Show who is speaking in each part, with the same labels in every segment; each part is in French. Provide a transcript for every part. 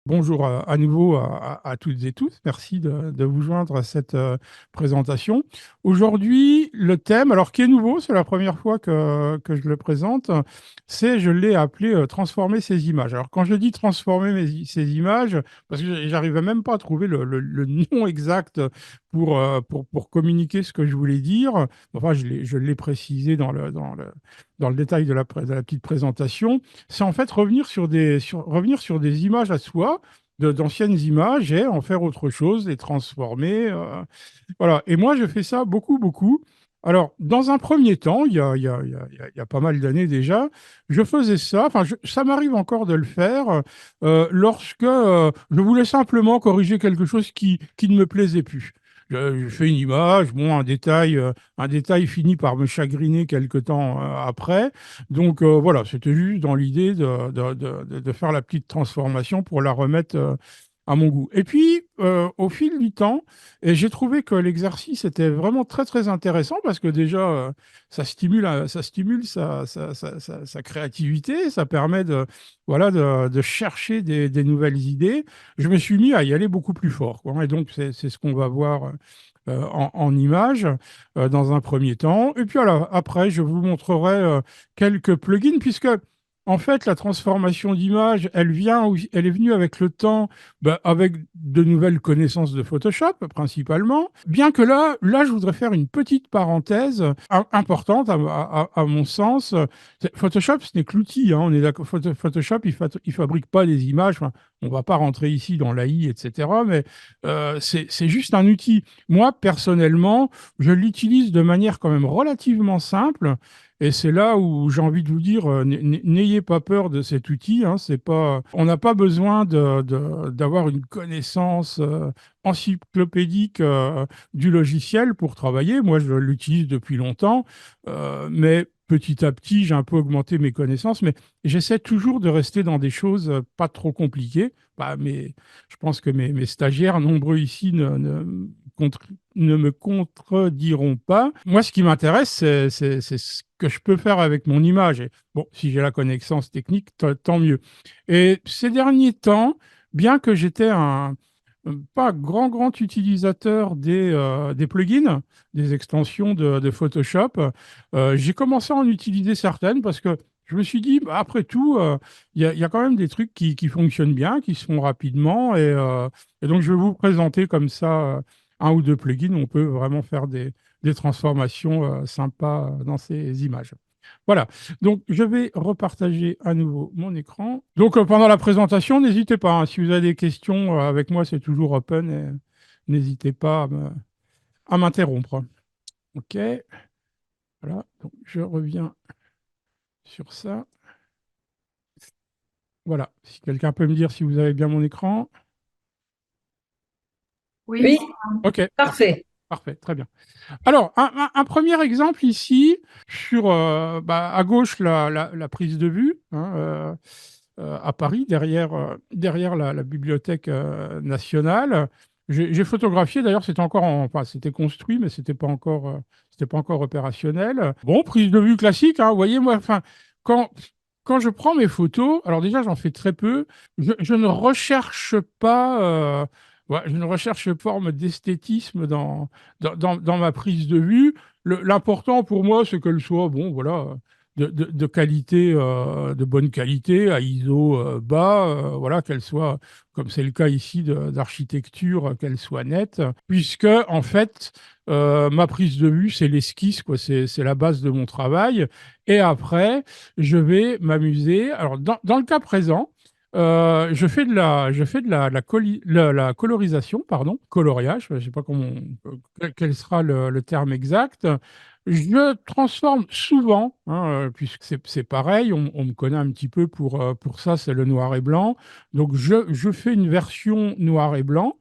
Speaker 1: Bonjour à nouveau à toutes et tous. Merci de vous joindre à cette présentation. Aujourd'hui, le thème, alors qui est nouveau, c'est la première fois que je le présente, c'est, je l'ai appelé transformer ces images. Alors quand je dis transformer ces images, parce que j'arrivais même pas à trouver le nom exact pour communiquer ce que je voulais dire. Enfin, je l'ai précisé dans le détail de la petite présentation. C'est en fait revenir sur des images à soi, d'anciennes images, et en faire autre chose, les transformer. Voilà. Et moi, je fais ça beaucoup, beaucoup. Alors, dans un premier temps, il y a pas mal d'années déjà, je faisais ça, enfin, ça m'arrive encore de le faire lorsque je voulais simplement corriger quelque chose qui ne me plaisait plus. Je fais une image, bon, un détail finit par me chagriner quelque temps après. Donc voilà, c'était juste dans l'idée de faire la petite transformation pour la remettre à mon goût. Et puis, au fil du temps, et j'ai trouvé que l'exercice était vraiment très, très intéressant parce que déjà, ça stimule sa créativité, ça permet voilà, de chercher des nouvelles idées. Je me suis mis à y aller beaucoup plus fort, quoi. Et donc, c'est ce qu'on va voir en images dans un premier temps. Et puis alors, après, je vous montrerai quelques plugins, puisque en fait, la transformation d'image, elle est venue avec le temps, avec de nouvelles connaissances de Photoshop, principalement. Bien que là, je voudrais faire une petite parenthèse importante à mon sens. Photoshop, ce n'est que l'outil, hein, on est d'accord. Photoshop, il fabrique pas des images. Enfin, on va pas rentrer ici dans l'AI, etc. Mais c'est juste un outil. Moi, personnellement, je l'utilise de manière quand même relativement simple. Et c'est là où j'ai envie de vous dire, n'ayez pas peur de cet outil, hein. C'est pas, on n'a pas besoin d'avoir une connaissance encyclopédique du logiciel pour travailler. Moi, je l'utilise depuis longtemps, mais petit à petit, j'ai un peu augmenté mes connaissances, mais j'essaie toujours de rester dans des choses pas trop compliquées. Mais je pense que mes stagiaires, nombreux ici, contre- ne me contrediront pas. Moi, ce qui m'intéresse, c'est ce que je peux faire avec mon image. Et bon, si j'ai la connaissance technique, tant mieux. Et ces derniers temps, bien que j'étais pas grand utilisateur des plugins, des extensions de Photoshop, j'ai commencé à en utiliser certaines parce que je me suis dit, bah, après tout, il y a quand même des trucs qui fonctionnent bien, qui se font rapidement. Et donc, je vais vous présenter comme ça un ou deux plugins. On peut vraiment faire des transformations sympas dans ces images. Voilà, donc je vais repartager à nouveau mon écran. Donc pendant la présentation, n'hésitez pas, hein, si vous avez des questions avec moi, c'est toujours open et n'hésitez pas à m'interrompre. Ok, voilà, donc je reviens sur ça. Voilà, si quelqu'un peut me dire si vous avez bien mon écran.
Speaker 2: Oui,
Speaker 3: Oui,
Speaker 1: Ok,
Speaker 3: parfait.
Speaker 1: parfait, très bien. Alors, un premier exemple ici, sur à gauche, la prise de vue, hein, à Paris, derrière la Bibliothèque nationale. J'ai photographié, d'ailleurs, enfin, c'était construit, mais c'était pas encore opérationnel. Bon, prise de vue classique, hein, vous voyez, moi, enfin, quand, quand je prends mes photos, alors déjà, j'en fais très peu, je ne recherche pas, ouais, je ne recherche pas forme d'esthétisme dans ma prise de vue. L'important pour moi, c'est qu'elle soit, bon, voilà, de qualité, de bonne qualité, à ISO bas, voilà, qu'elle soit, comme c'est le cas ici d'architecture, qu'elle soit nette, puisque, en fait, ma prise de vue, c'est l'esquisse, quoi, c'est la base de mon travail. Et après, je vais m'amuser. Alors, dans le cas présent, je fais de la colorisation, pardon, coloriage, je ne sais pas quel sera le terme exact. Je transforme souvent, hein, puisque c'est pareil, on me connaît un petit peu pour ça, c'est le noir et blanc. Donc je fais une version noir et blanc,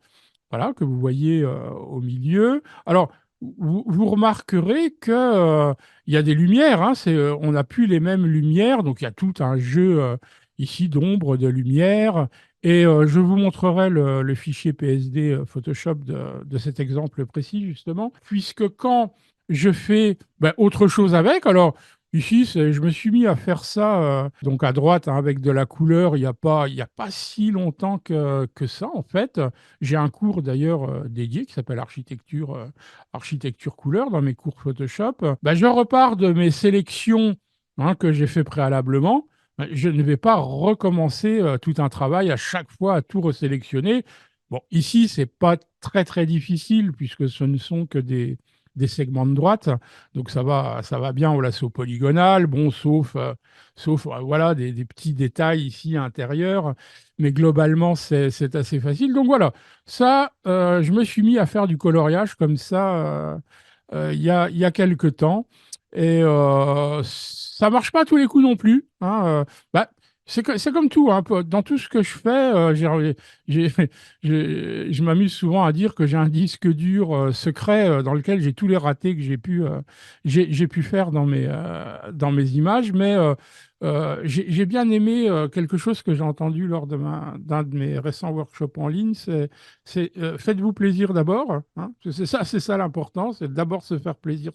Speaker 1: voilà, que vous voyez au milieu. Alors, vous remarquerez que, il y a des lumières, hein, on n'a plus les mêmes lumières, donc il y a tout un jeu ici d'ombre, de lumière. Et je vous montrerai le fichier PSD Photoshop de cet exemple précis, justement, puisque quand je fais autre chose avec, alors Ici, je me suis mis à faire ça donc à droite hein, avec de la couleur il y a pas si longtemps que ça en fait. J'ai un cours d'ailleurs dédié qui s'appelle architecture couleur dans mes cours Photoshop. Bah, je repars de mes sélections hein, que j'ai fait préalablement. Je ne vais pas recommencer tout un travail à chaque fois à tout resélectionner. Bon, ici, c'est pas très très difficile puisque ce ne sont que des segments de droite. Donc ça va bien au lasso polygonal, bon, sauf voilà, des petits détails ici intérieurs, mais globalement c'est assez facile. Donc voilà, ça, je me suis mis à faire du coloriage comme ça il y a quelque temps, et ça marche pas à tous les coups non plus. Hein, bah, c'est comme tout, hein, dans tout ce que je fais, j'ai- je m'amuse souvent à dire que j'ai un disque dur secret dans lequel j'ai tous les ratés que j'ai pu faire dans mes images, mais j'ai bien aimé quelque chose que j'ai entendu lors d'un de mes récents workshops en ligne, faites-vous plaisir d'abord, hein, c'est ça l'important, c'est d'abord se faire plaisir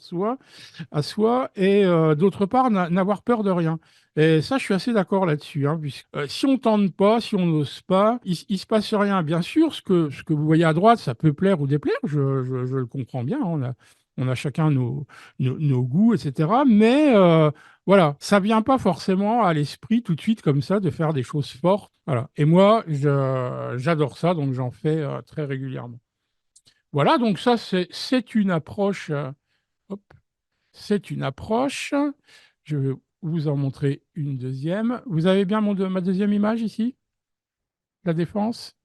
Speaker 1: à soi, et d'autre part n'avoir peur de rien. Et ça, je suis assez d'accord là-dessus, hein, si on tente pas, si on n'ose pas, il se passe rien. Bien sûr, ce que vous voyez à droite, ça peut plaire ou déplaire, je le comprends bien, hein, on a chacun nos goûts, etc. Mais voilà, ça vient pas forcément à l'esprit tout de suite comme ça de faire des choses fortes. Voilà. Et moi, j'adore ça, donc j'en fais très régulièrement. Voilà, donc ça, c'est une approche. Hop, c'est une approche. Je vais vous en montrer une deuxième. Vous avez bien ma deuxième image ici, la défense?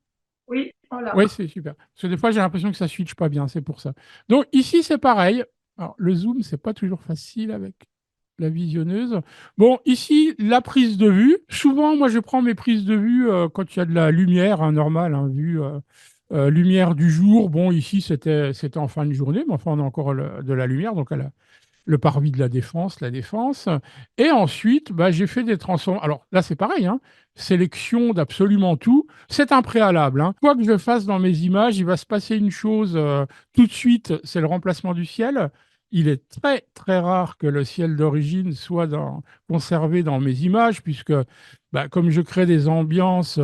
Speaker 2: Oui, voilà.
Speaker 1: Oui, c'est super. Parce que des fois, j'ai l'impression que ça ne switch pas bien, c'est pour ça. Donc ici, c'est pareil. Alors, le zoom, c'est pas toujours facile avec la visionneuse. Bon, ici, la prise de vue. Souvent, moi, je prends mes prises de vue quand il y a de la lumière, hein, normale, hein, vue lumière du jour. Bon, ici, c'était en fin de journée, mais enfin, on a encore de la lumière, donc le parvis de la défense. Et ensuite, bah, j'ai fait des transformations. Alors là, c'est pareil, hein, sélection d'absolument tout. C'est un préalable. Hein. Quoi que je fasse dans mes images, il va se passer une chose tout de suite, c'est le remplacement du ciel. Il est très, très rare que le ciel d'origine soit conservé dans mes images, puisque bah, comme je crée des ambiances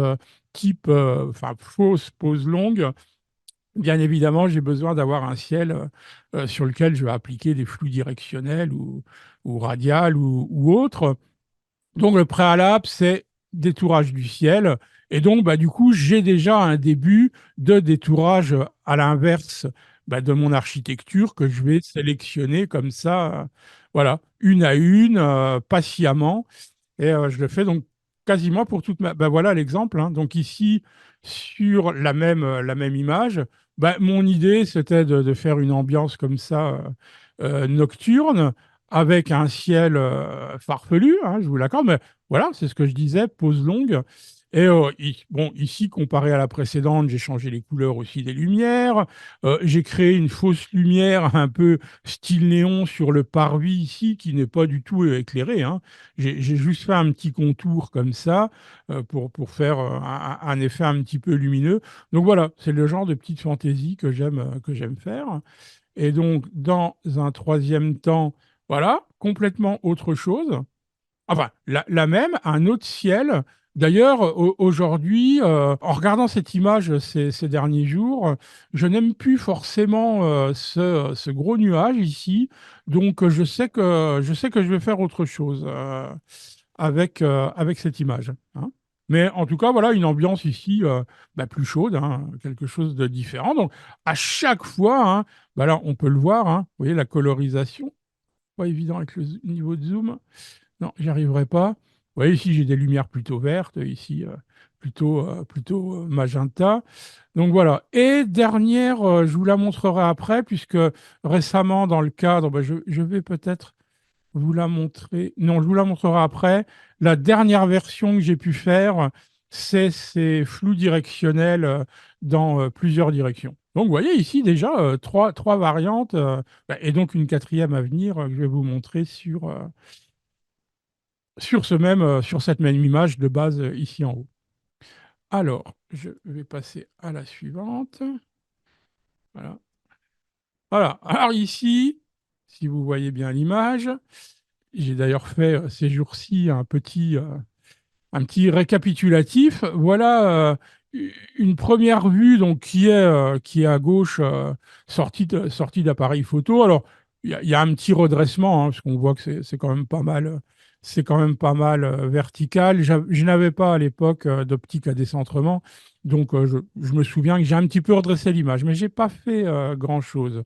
Speaker 1: type enfin, fausse pose longue, bien évidemment, j'ai besoin d'avoir un ciel sur lequel je vais appliquer des flux directionnels ou radial ou autres. Donc le préalable, c'est détourage du ciel. Et donc, bah, du coup, j'ai déjà un début de détourage à l'inverse bah, de mon architecture que je vais sélectionner comme ça, voilà, une à une, patiemment. Et je le fais donc quasiment pour toute ma... Ben voilà l'exemple. Hein. Donc ici, sur la même image, ben, mon idée, c'était de faire une ambiance comme ça, nocturne, avec un ciel farfelu, hein, je vous l'accorde, mais voilà, c'est ce que je disais, pause longue. Et bon, ici, comparé à la précédente, j'ai changé les couleurs aussi des lumières. J'ai créé une fausse lumière un peu style néon sur le parvis ici, qui n'est pas du tout éclairé. Hein. J'ai juste fait un petit contour comme ça pour faire un effet un petit peu lumineux. Donc voilà, c'est le genre de petite fantaisie que j'aime faire. Et donc, dans un troisième temps, voilà, complètement autre chose. Enfin, la même, un autre ciel. D'ailleurs, aujourd'hui, en regardant cette image ces derniers jours, je n'aime plus forcément ce gros nuage ici. Donc, je sais que je vais faire autre chose avec cette image. Hein. Mais en tout cas, voilà une ambiance ici bah, plus chaude, hein, quelque chose de différent. Donc, à chaque fois, hein, bah là, on peut le voir, hein, vous voyez la colorisation, pas évident avec le niveau de zoom. Non, j'y arriverai pas. Vous voyez, ici, j'ai des lumières plutôt vertes, ici, plutôt magenta. Donc voilà. Et dernière, je vous la montrerai après, puisque récemment, dans le cadre, bah, je vais peut-être vous la montrer. Non, je vous la montrerai après. La dernière version que j'ai pu faire, c'est ces flous directionnels dans plusieurs directions. Donc, vous voyez ici déjà trois variantes, bah, et donc une quatrième à venir que je vais vous montrer sur cette même image de base ici en haut. Alors, je vais passer à la suivante. Voilà. Voilà. Alors ici, si vous voyez bien l'image, J'ai d'ailleurs fait ces jours-ci un petit récapitulatif. Voilà une première vue donc, qui est à gauche, sortie d'appareil photo. Alors, il y a un petit redressement, hein, parce qu'on voit que c'est quand même pas mal, c'est quand même pas mal vertical. Je n'avais pas à l'époque d'optique à décentrement, donc je me souviens que j'ai un petit peu redressé l'image, mais j'ai pas fait grand-chose.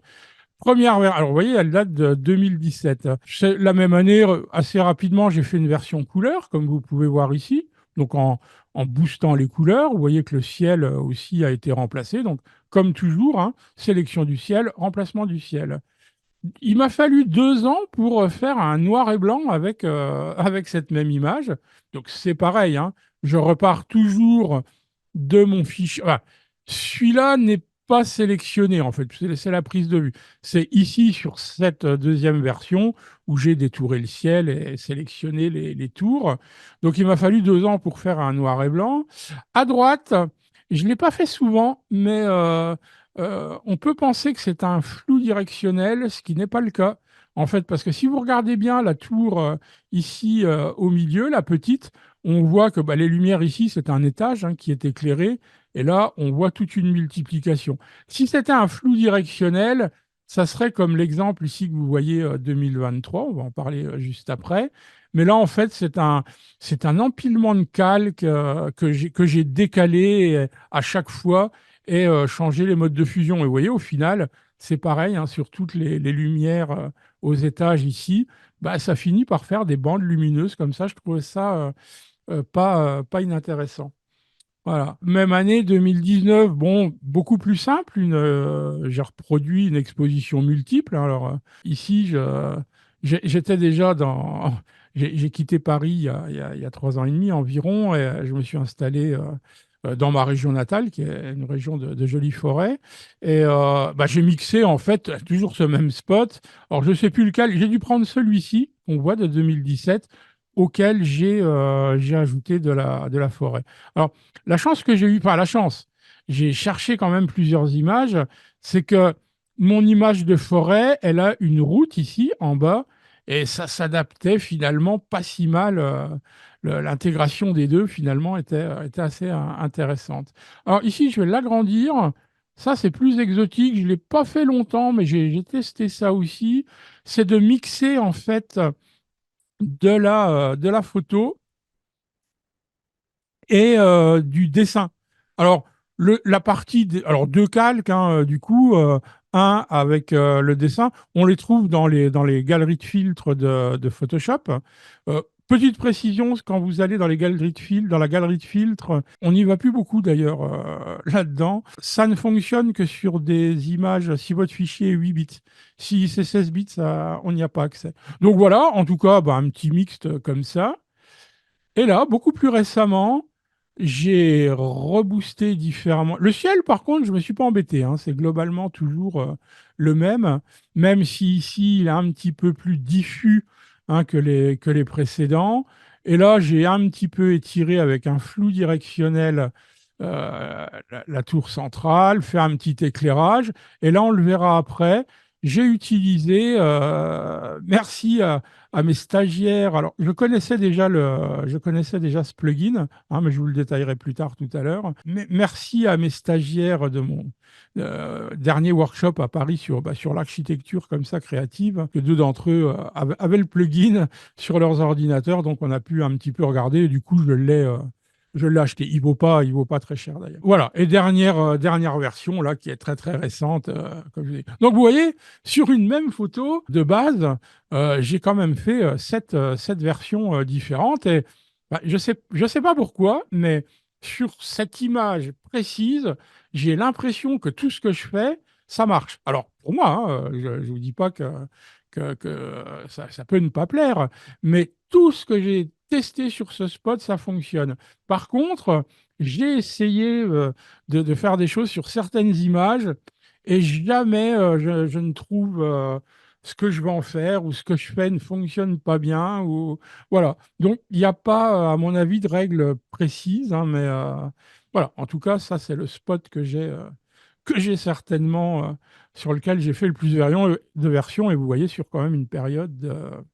Speaker 1: Alors vous voyez, elle date de 2017. C'est la même année, assez rapidement, j'ai fait une version couleur, comme vous pouvez voir ici. Donc en boostant les couleurs, vous voyez que le ciel aussi a été remplacé. Donc comme toujours, hein, sélection du ciel, remplacement du ciel. Il m'a fallu 2 ans pour faire un noir et blanc avec cette même image. Donc c'est pareil, hein, je repars toujours de mon fichier. Enfin, celui-là n'est pas sélectionné en fait, c'est la prise de vue. C'est ici sur cette deuxième version où j'ai détouré le ciel et sélectionné les tours. Donc il m'a fallu 2 ans pour faire un noir et blanc. À droite, je ne l'ai pas fait souvent, mais on peut penser que c'est un flou directionnel, ce qui n'est pas le cas. En fait, parce que si vous regardez bien la tour ici au milieu, la petite, on voit que bah, les lumières ici, c'est un étage hein, qui est éclairé, et là, on voit toute une multiplication. Si c'était un flou directionnel, ça serait comme l'exemple ici que vous voyez 2023, on va en parler juste après. Mais là, en fait, c'est un empilement de calques que j'ai décalé à chaque fois et changer les modes de fusion. Et vous voyez, au final, c'est pareil hein, sur toutes les lumières aux étages ici, bah, ça finit par faire des bandes lumineuses comme ça. Je trouvais ça pas inintéressant. Voilà. Même année 2019, bon, beaucoup plus simple. J'ai reproduit une exposition multiple, hein. Alors ici, j'étais déjà dans. J'ai quitté Paris il y a 3 ans et demi environ, et je me suis installé dans ma région natale, qui est une région de jolies forêts. Et bah, j'ai mixé en fait toujours ce même spot. Alors je ne sais plus lequel. J'ai dû prendre celui-ci qu'on voit de 2017, auquel j'ai ajouté de la forêt. Alors la chance que j'ai eue, pas la chance, j'ai cherché quand même plusieurs images, c'est que mon image de forêt, elle a une route ici en bas, et ça s'adaptait finalement pas si mal. L'intégration des deux finalement était assez intéressante. Alors ici, je vais l'agrandir. Ça, c'est plus exotique. Je ne l'ai pas fait longtemps, mais j'ai testé ça aussi. C'est de mixer en fait de la photo et du dessin. Alors, la partie, alors deux calques, hein, du coup, un avec le dessin, on les trouve dans les galeries de filtres de Photoshop. Petite précision, quand vous allez dans les galeries de filtres, dans la galerie de filtres, on n'y va plus beaucoup d'ailleurs là-dedans. Ça ne fonctionne que sur des images, si votre fichier est 8 bits. Si c'est 16 bits, ça, on n'y a pas accès. Donc voilà, en tout cas, bah, un petit mixte comme ça. Et là, beaucoup plus récemment, j'ai reboosté différemment. Le ciel, par contre, je ne me suis pas embêté, hein. C'est globalement toujours le même, même si ici, il est un petit peu plus diffus hein, que les précédents. Et là, j'ai un petit peu étiré avec un flou directionnel la tour centrale, fait un petit éclairage. Et là, on le verra après. J'ai utilisé, merci à mes stagiaires. Alors, je connaissais déjà ce plugin, hein, mais je vous le détaillerai plus tard tout à l'heure. Mais merci à mes stagiaires de mon dernier workshop à Paris sur l'architecture comme ça créative, que deux d'entre eux avaient le plugin sur leurs ordinateurs, donc on a pu un petit peu regarder. Et du coup, je l'ai acheté. Il vaut pas très cher d'ailleurs. Voilà. Et dernière version là, qui est très très récente. Comme je dis. Donc vous voyez, sur une même photo de base, j'ai quand même fait sept versions différentes. Et bah, je sais pas pourquoi, mais sur cette image précise, j'ai l'impression que tout ce que je fais, ça marche. Alors, pour moi, hein, je ne vous dis pas que ça peut ne pas plaire, mais tout ce que j'ai testé sur ce spot, ça fonctionne. Par contre, j'ai essayé de faire des choses sur certaines images et jamais je ne trouve ce que je vais en faire ou ce que je fais ne fonctionne pas bien. Voilà. Donc, il n'y a pas, à mon avis, de règles précises, hein, mais voilà. En tout cas, ça, c'est le spot que j'ai certainement, sur lequel j'ai fait le plus de versions. Et vous voyez, sur quand même une période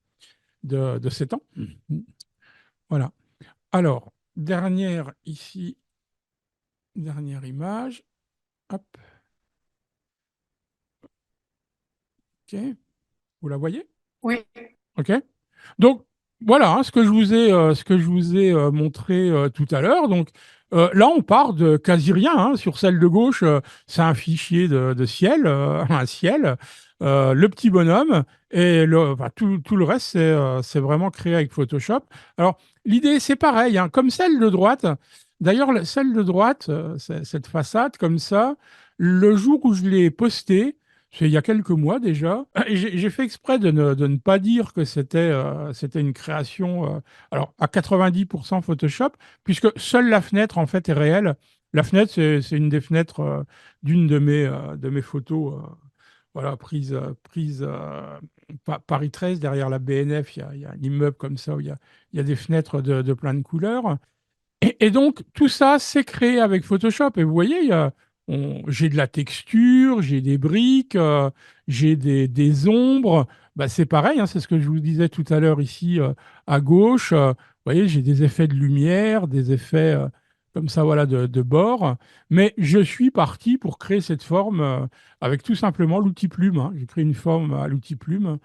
Speaker 1: de 7 ans. Voilà. Alors, dernière ici, dernière image. Hop, ok. Vous la voyez?
Speaker 2: Oui,
Speaker 1: Ok. Donc voilà ce que je vous ai montré tout à l'heure. Donc là, on part de quasi rien, hein. Sur celle de gauche, c'est un fichier de ciel, un ciel, le petit bonhomme et enfin, tout le reste, c'est vraiment créé avec Photoshop. Alors l'idée, c'est pareil, hein, comme celle de droite. D'ailleurs, celle de droite, cette façade comme ça, le jour où je l'ai postée, c'est il y a quelques mois déjà. Et j'ai fait exprès de ne pas dire que c'était une création alors à 90% Photoshop, puisque seule la fenêtre en fait est réelle. La fenêtre, c'est une des fenêtres d'une de mes photos voilà, prise Paris 13, derrière la BNF. Il y a un immeuble comme ça où il y a des fenêtres de plein de couleurs. Et donc, tout ça, c'est créé avec Photoshop. Et vous voyez, j'ai de la texture, j'ai des briques, j'ai des ombres. Bah, c'est pareil, hein, c'est ce que je vous disais tout à l'heure ici à gauche. Vous voyez, j'ai des effets de lumière, des effets comme ça, voilà, de bord. Mais je suis parti pour créer cette forme avec tout simplement l'outil plume, hein. J'ai créé une forme à l'outil plume.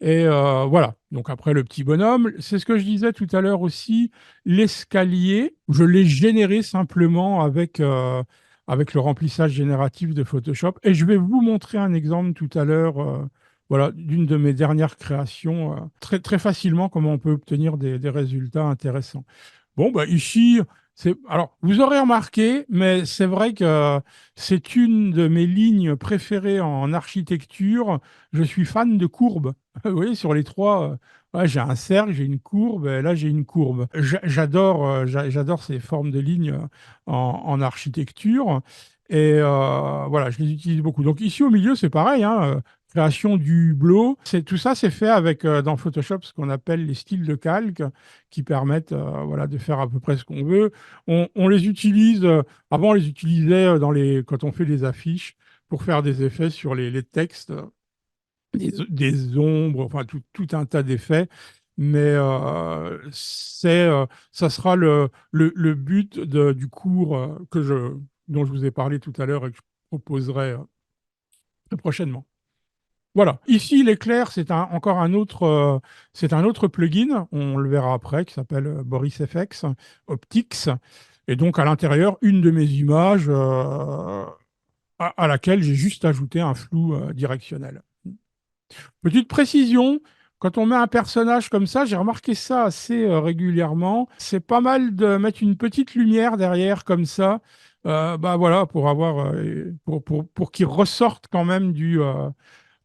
Speaker 1: Et voilà, donc après le petit bonhomme, c'est ce que je disais tout à l'heure aussi, l'escalier, je l'ai généré simplement avec le remplissage génératif de Photoshop. Et je vais vous montrer un exemple tout à l'heure, voilà, d'une de mes dernières créations, très, très facilement comment on peut obtenir des résultats intéressants. Bon, bah ici, alors, vous aurez remarqué, mais c'est vrai que c'est une de mes lignes préférées en architecture. Je suis fan de courbes. Vous voyez, sur les trois, ouais, j'ai un cercle, j'ai une courbe, et là, j'ai une courbe. J'adore ces formes de lignes en architecture. Et voilà, je les utilise beaucoup. Donc ici, au milieu, c'est pareil, hein, création du hublot. Tout ça, c'est fait avec, dans Photoshop, ce qu'on appelle les styles de calque qui permettent voilà, de faire à peu près ce qu'on veut. On les utilise, avant on les utilisait quand on fait des affiches pour faire des effets sur les textes, des ombres, enfin tout un tas d'effets. Mais ça sera le but du cours dont je vous ai parlé tout à l'heure et que je proposerai prochainement. Voilà. Ici, l'éclair, encore c'est un autre plugin, on le verra après, qui s'appelle Boris FX Optics. Et donc, à l'intérieur, une de mes images à laquelle j'ai juste ajouté un flou directionnel. Petite précision, quand on met un personnage comme ça, j'ai remarqué ça assez régulièrement, c'est pas mal de mettre une petite lumière derrière comme ça, bah voilà, pour avoir, pour qu'il ressorte quand même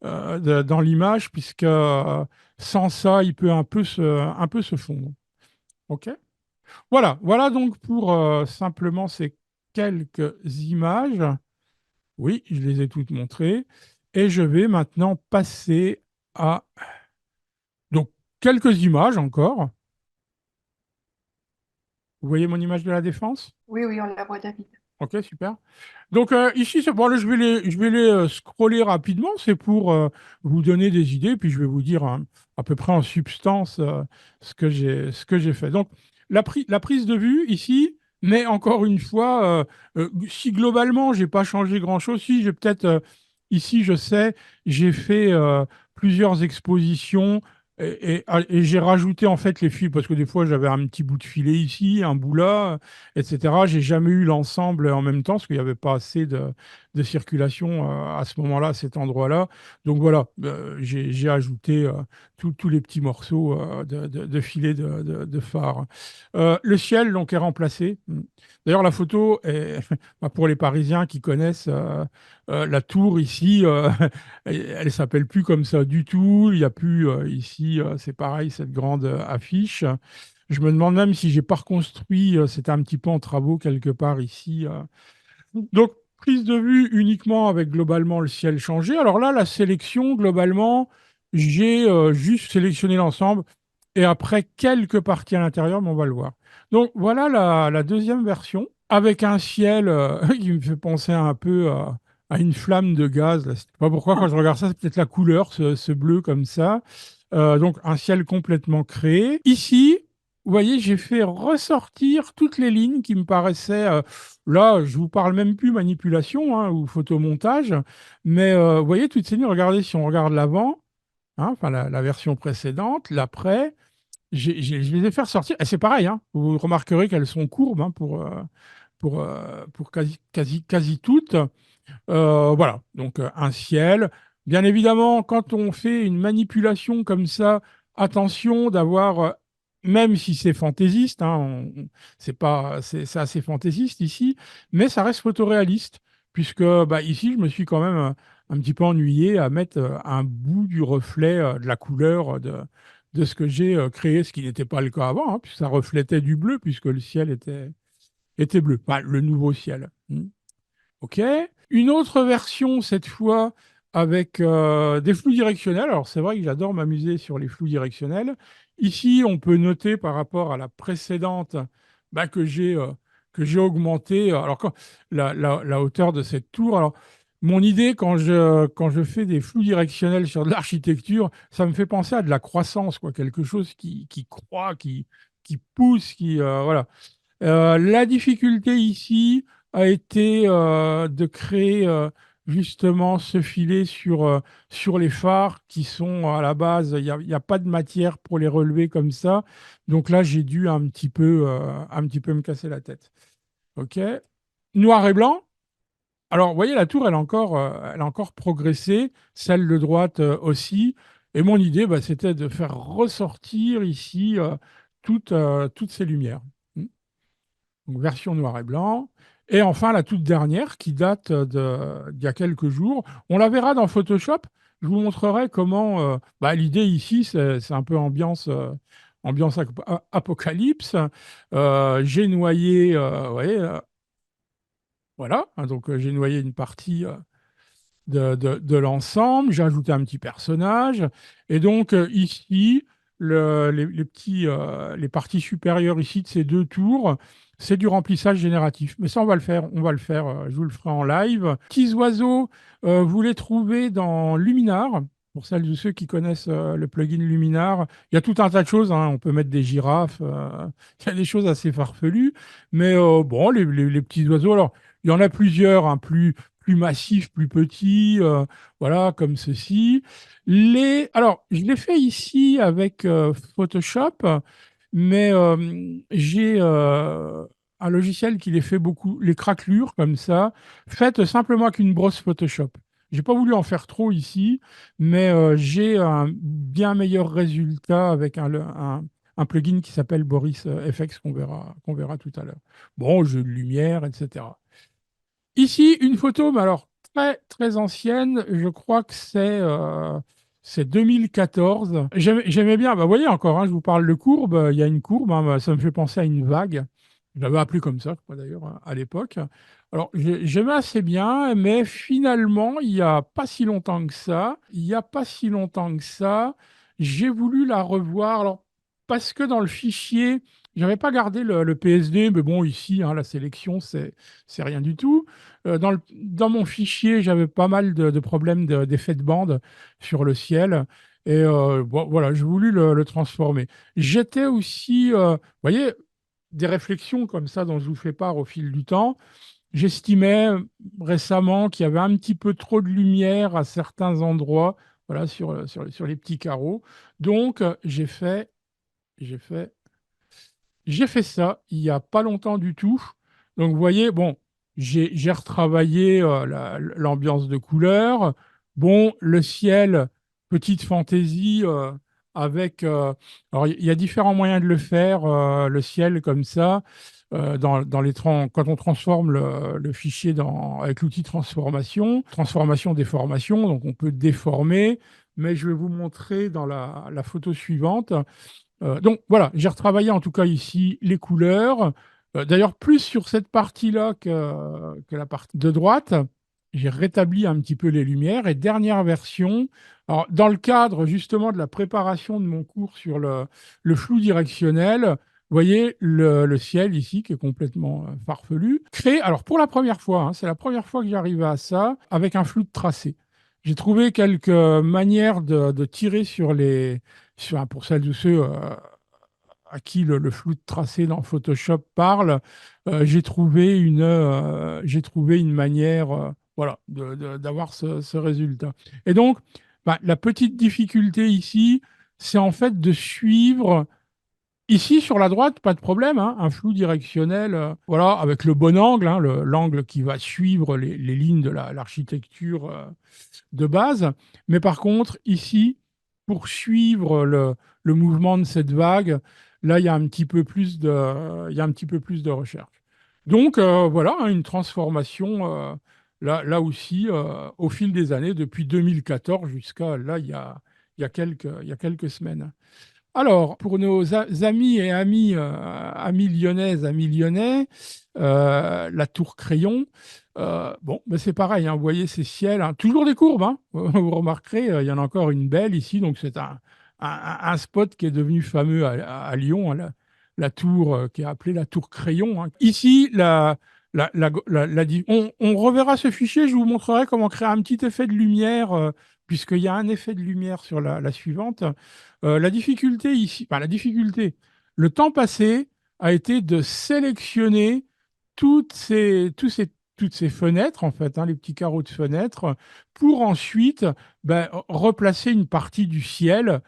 Speaker 1: dans l'image, puisque sans ça, il peut un peu se fondre. OK? Voilà donc pour simplement ces quelques images. Oui, je les ai toutes montrées. Et je vais maintenant passer à donc quelques images encore. Vous voyez mon image de la Défense?
Speaker 2: oui, oui, on la voit, David.
Speaker 1: Ok, super. Donc ici, bon, là, je vais les scroller rapidement. C'est pour vous donner des idées, puis je vais vous dire hein, à peu près en substance ce que j'ai fait. Donc la prise de vue ici, mais encore une fois, si globalement j'ai pas changé grand-chose, si j'ai peut-être ici, je sais, j'ai fait plusieurs expositions. Et j'ai rajouté en fait les fils parce que des fois j'avais un petit bout de filet ici, un bout là, etc. J'ai jamais eu l'ensemble en même temps parce qu'il n'y avait pas assez de circulation à ce moment-là, à cet endroit-là. Donc voilà, j'ai ajouté tous les petits morceaux de filets de phare. Le ciel donc est remplacé. D'ailleurs, la photo est, bah, pour les Parisiens qui connaissent la tour ici, elle s'appelle plus comme ça du tout. Il n'y a plus ici, c'est pareil, cette grande affiche. Je me demande même si j'ai pas reconstruit, c'était un petit peu en travaux quelque part ici. Donc, prise de vue uniquement avec globalement le ciel changé. Alors là, la sélection, globalement, j'ai juste sélectionné l'ensemble et après quelques parties à l'intérieur, mais on va le voir. Donc voilà la deuxième version avec un ciel qui me fait penser un peu à une flamme de gaz. Là. Je sais pas pourquoi quand je regarde ça, c'est peut-être la couleur, ce bleu comme ça. Donc un ciel complètement créé. Ici, vous voyez, j'ai fait ressortir toutes les lignes qui me paraissaient, là, je vous parle même plus manipulation hein, ou photomontage, mais vous voyez, toutes ces lignes, regardez, si on regarde l'avant, hein, enfin la version précédente, l'après, je les ai fait ressortir, et c'est pareil, hein, vous remarquerez qu'elles sont courbes hein, pour quasi toutes. Voilà, donc un ciel. Bien évidemment, quand on fait une manipulation comme ça, attention d'avoir, même si c'est fantaisiste, hein, c'est assez fantaisiste ici, mais ça reste photoréaliste, puisque bah, ici, je me suis quand même un petit peu ennuyé à mettre un bout du reflet de la couleur de ce que j'ai créé, ce qui n'était pas le cas avant, hein, puisque ça reflétait du bleu, puisque le ciel était bleu, enfin, le nouveau ciel. OK. Une autre version, cette fois, avec des flous directionnels. Alors, c'est vrai que j'adore m'amuser sur les flous directionnels. Ici, on peut noter par rapport à la précédente bah, que j'ai augmenté alors, la hauteur de cette tour. Alors, mon idée, quand je fais des flous directionnels sur de l'architecture, ça me fait penser à de la croissance, quoi, quelque chose qui croît, qui pousse, voilà. La difficulté ici a été de créer justement ce filet sur les phares qui sont à la base, il y a pas de matière pour les relever comme ça. Donc là, j'ai dû un petit peu me casser la tête. OK. Noir et blanc. Alors, vous voyez, la tour, elle a encore progressé, celle de droite aussi. Et mon idée, bah, c'était de faire ressortir ici toutes ces lumières. Donc version noir et blanc. Et enfin, la toute dernière qui date d'il y a quelques jours. On la verra dans Photoshop. Je vous montrerai comment. Bah, l'idée ici, c'est un peu ambiance apocalypse. J'ai noyé, vous voyez, voilà. Hein, donc, j'ai noyé une partie de l'ensemble. J'ai ajouté un petit personnage. Et donc, ici, les parties supérieures ici de ces deux tours, c'est du remplissage génératif. Mais ça, on va le faire, je vous le ferai en live. Petits oiseaux, vous les trouvez dans Luminar. Pour celles ou ceux qui connaissent le plugin Luminar, il y a tout un tas de choses, hein. On peut mettre des girafes, il y a des choses assez farfelues. Mais bon, les petits oiseaux, alors, il y en a plusieurs, hein, plus massifs, plus petits, voilà, comme ceci. Alors, je l'ai fait ici avec Photoshop, mais j'ai un logiciel qui les fait beaucoup, les craquelures comme ça, faites simplement avec une brosse Photoshop. J'ai pas voulu en faire trop ici, mais j'ai un bien meilleur résultat avec un plugin qui s'appelle Boris FX qu'on verra tout à l'heure. Bon, jeu de lumière, etc. Ici, une photo, mais alors très très ancienne, je crois que c'est 2014. J'aimais bien, bah, vous voyez encore, hein, je vous parle de courbe, il y a une courbe, hein, bah, ça me fait penser à une vague. Je l'avais appelé comme ça, je crois d'ailleurs, à l'époque. Alors, j'aimais assez bien, mais finalement, il n'y a pas si longtemps que ça, j'ai voulu la revoir. Alors, parce que dans le fichier, je n'avais pas gardé le PSD, mais bon, ici, hein, la sélection, c'est rien du tout. Dans mon fichier, j'avais pas mal de problèmes d'effet de bande sur le ciel. Et bon, voilà, j'ai voulu le transformer. J'étais aussi, vous voyez, des réflexions comme ça dont je vous fais part au fil du temps. J'estimais récemment qu'il y avait un petit peu trop de lumière à certains endroits, voilà, sur les petits carreaux. Donc, j'ai fait j'ai fait ça il n'y a pas longtemps du tout. Donc, vous voyez, bon, j'ai retravaillé l'ambiance de couleur. Bon, le ciel, petite fantaisie avec. Alors, il y a différents moyens de le faire, le ciel comme ça. Quand on transforme le fichier avec l'outil transformation, déformation, donc on peut déformer, mais je vais vous montrer dans la photo suivante. Donc voilà, j'ai retravaillé en tout cas ici les couleurs. D'ailleurs, plus sur cette partie-là que la partie de droite. J'ai rétabli un petit peu les lumières. Et dernière version, alors, dans le cadre justement de la préparation de mon cours sur le flou directionnel, vous voyez le ciel ici qui est complètement farfelu. Créé, alors pour la première fois, hein, c'est la première fois que j'arrive à ça, avec un flou de tracé. j'ai trouvé quelques manières de tirer sur pour celles ou ceux à qui le flou de tracé dans Photoshop parle. J'ai trouvé une manière, voilà, d'avoir ce résultat. Et donc, bah, la petite difficulté ici, c'est en fait de suivre. Ici, sur la droite, pas de problème, hein, un flou directionnel, voilà, avec le bon angle, hein, l'angle qui va suivre les lignes de l'architecture de base. Mais par contre, ici, pour suivre le mouvement de cette vague, là, il y a un petit peu plus il y a un petit peu plus de recherche. Donc, voilà, hein, une transformation, là aussi, au fil des années, depuis 2014 jusqu'à là, il y a quelques semaines. Alors, pour nos amis et amis lyonnaises, amis lyonnais, la tour Crayon, bon, ben c'est pareil, hein, vous voyez ces ciels, hein, toujours des courbes, hein, vous remarquerez, il y en a encore une belle ici, donc c'est un spot qui est devenu fameux à Lyon, hein, la tour qui est appelée la tour Crayon, hein. Ici, on reverra ce fichier, je vous montrerai comment créer un petit effet de lumière, puisqu'il y a un effet de lumière sur la suivante. La difficulté ici, enfin la difficulté, le temps passé a été de sélectionner toutes ces, tous ces, toutes ces fenêtres, en fait, hein, les petits carreaux de fenêtres, pour ensuite ben, replacer une partie du ciel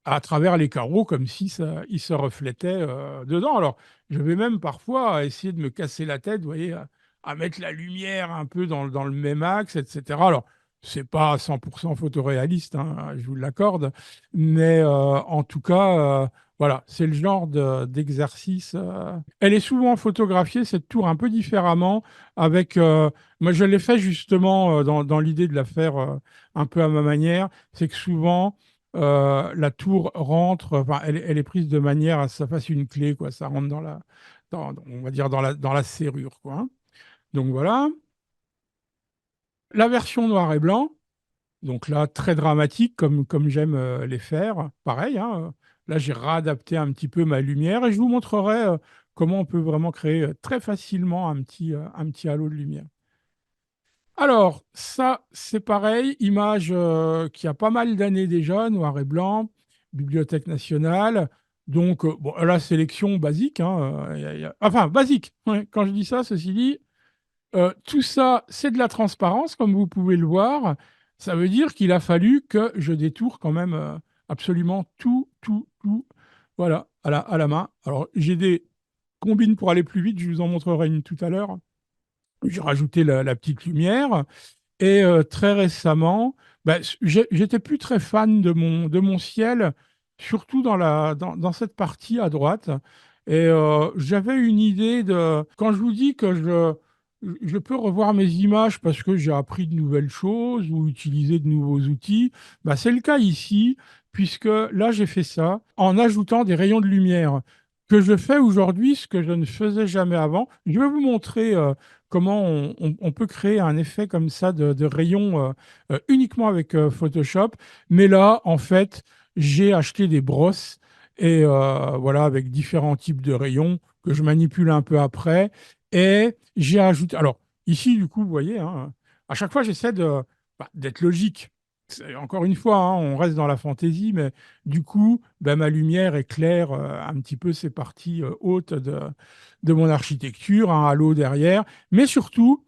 Speaker 1: à travers les carreaux comme si il se reflétait dedans. Alors, je vais même parfois essayer de me casser la tête, vous voyez, à mettre la lumière un peu dans le même axe, etc. Alors, c'est pas 100% photoréaliste, hein, je vous l'accorde, mais en tout cas, voilà, c'est le genre d'exercice. Elle est souvent photographiée, cette tour, un peu différemment, avec, moi je l'ai fait justement dans l'idée de la faire un peu à ma manière, c'est que souvent, la tour rentre, enfin, elle est prise de manière à ce que ça fasse une clé, quoi. Ça rentre on va dire dans la serrure, quoi, hein. Donc voilà. La version noir et blanc, donc là, très dramatique, comme j'aime les faire. Pareil, hein, là, j'ai réadapté un petit peu ma lumière et je vous montrerai comment on peut vraiment créer très facilement un petit halo de lumière. Alors, ça, c'est pareil, image qui a pas mal d'années déjà, noir et blanc, Bibliothèque nationale. Donc, bon, la sélection basique, hein, enfin, basique, ouais. Quand je dis ça, ceci dit, tout ça, c'est de la transparence, comme vous pouvez le voir. Ça veut dire qu'il a fallu que je détourne quand même absolument tout, voilà, à la main. Alors, j'ai des combines pour aller plus vite, je vous en montrerai une tout à l'heure. J'ai rajouté la petite lumière. Et très récemment, bah, j'étais plus très fan de mon ciel, surtout dans cette partie à droite. Et j'avais une idée de... Quand je vous dis que je peux revoir mes images parce que j'ai appris de nouvelles choses ou utilisé de nouveaux outils, bah, c'est le cas ici, puisque là, j'ai fait ça en ajoutant des rayons de lumière que je fais aujourd'hui, ce que je ne faisais jamais avant. Je vais vous montrer comment on peut créer un effet comme ça de rayon uniquement avec Photoshop. Mais là, en fait, j'ai acheté des brosses et voilà, avec différents types de rayons que je manipule un peu après. Et j'ai ajouté. Alors, ici, du coup, vous voyez, hein, à chaque fois, j'essaie d'être logique. Encore une fois, hein, on reste dans la fantaisie, mais du coup, ben, ma lumière éclaire un petit peu ces parties hautes de mon architecture, un halo derrière. Mais surtout,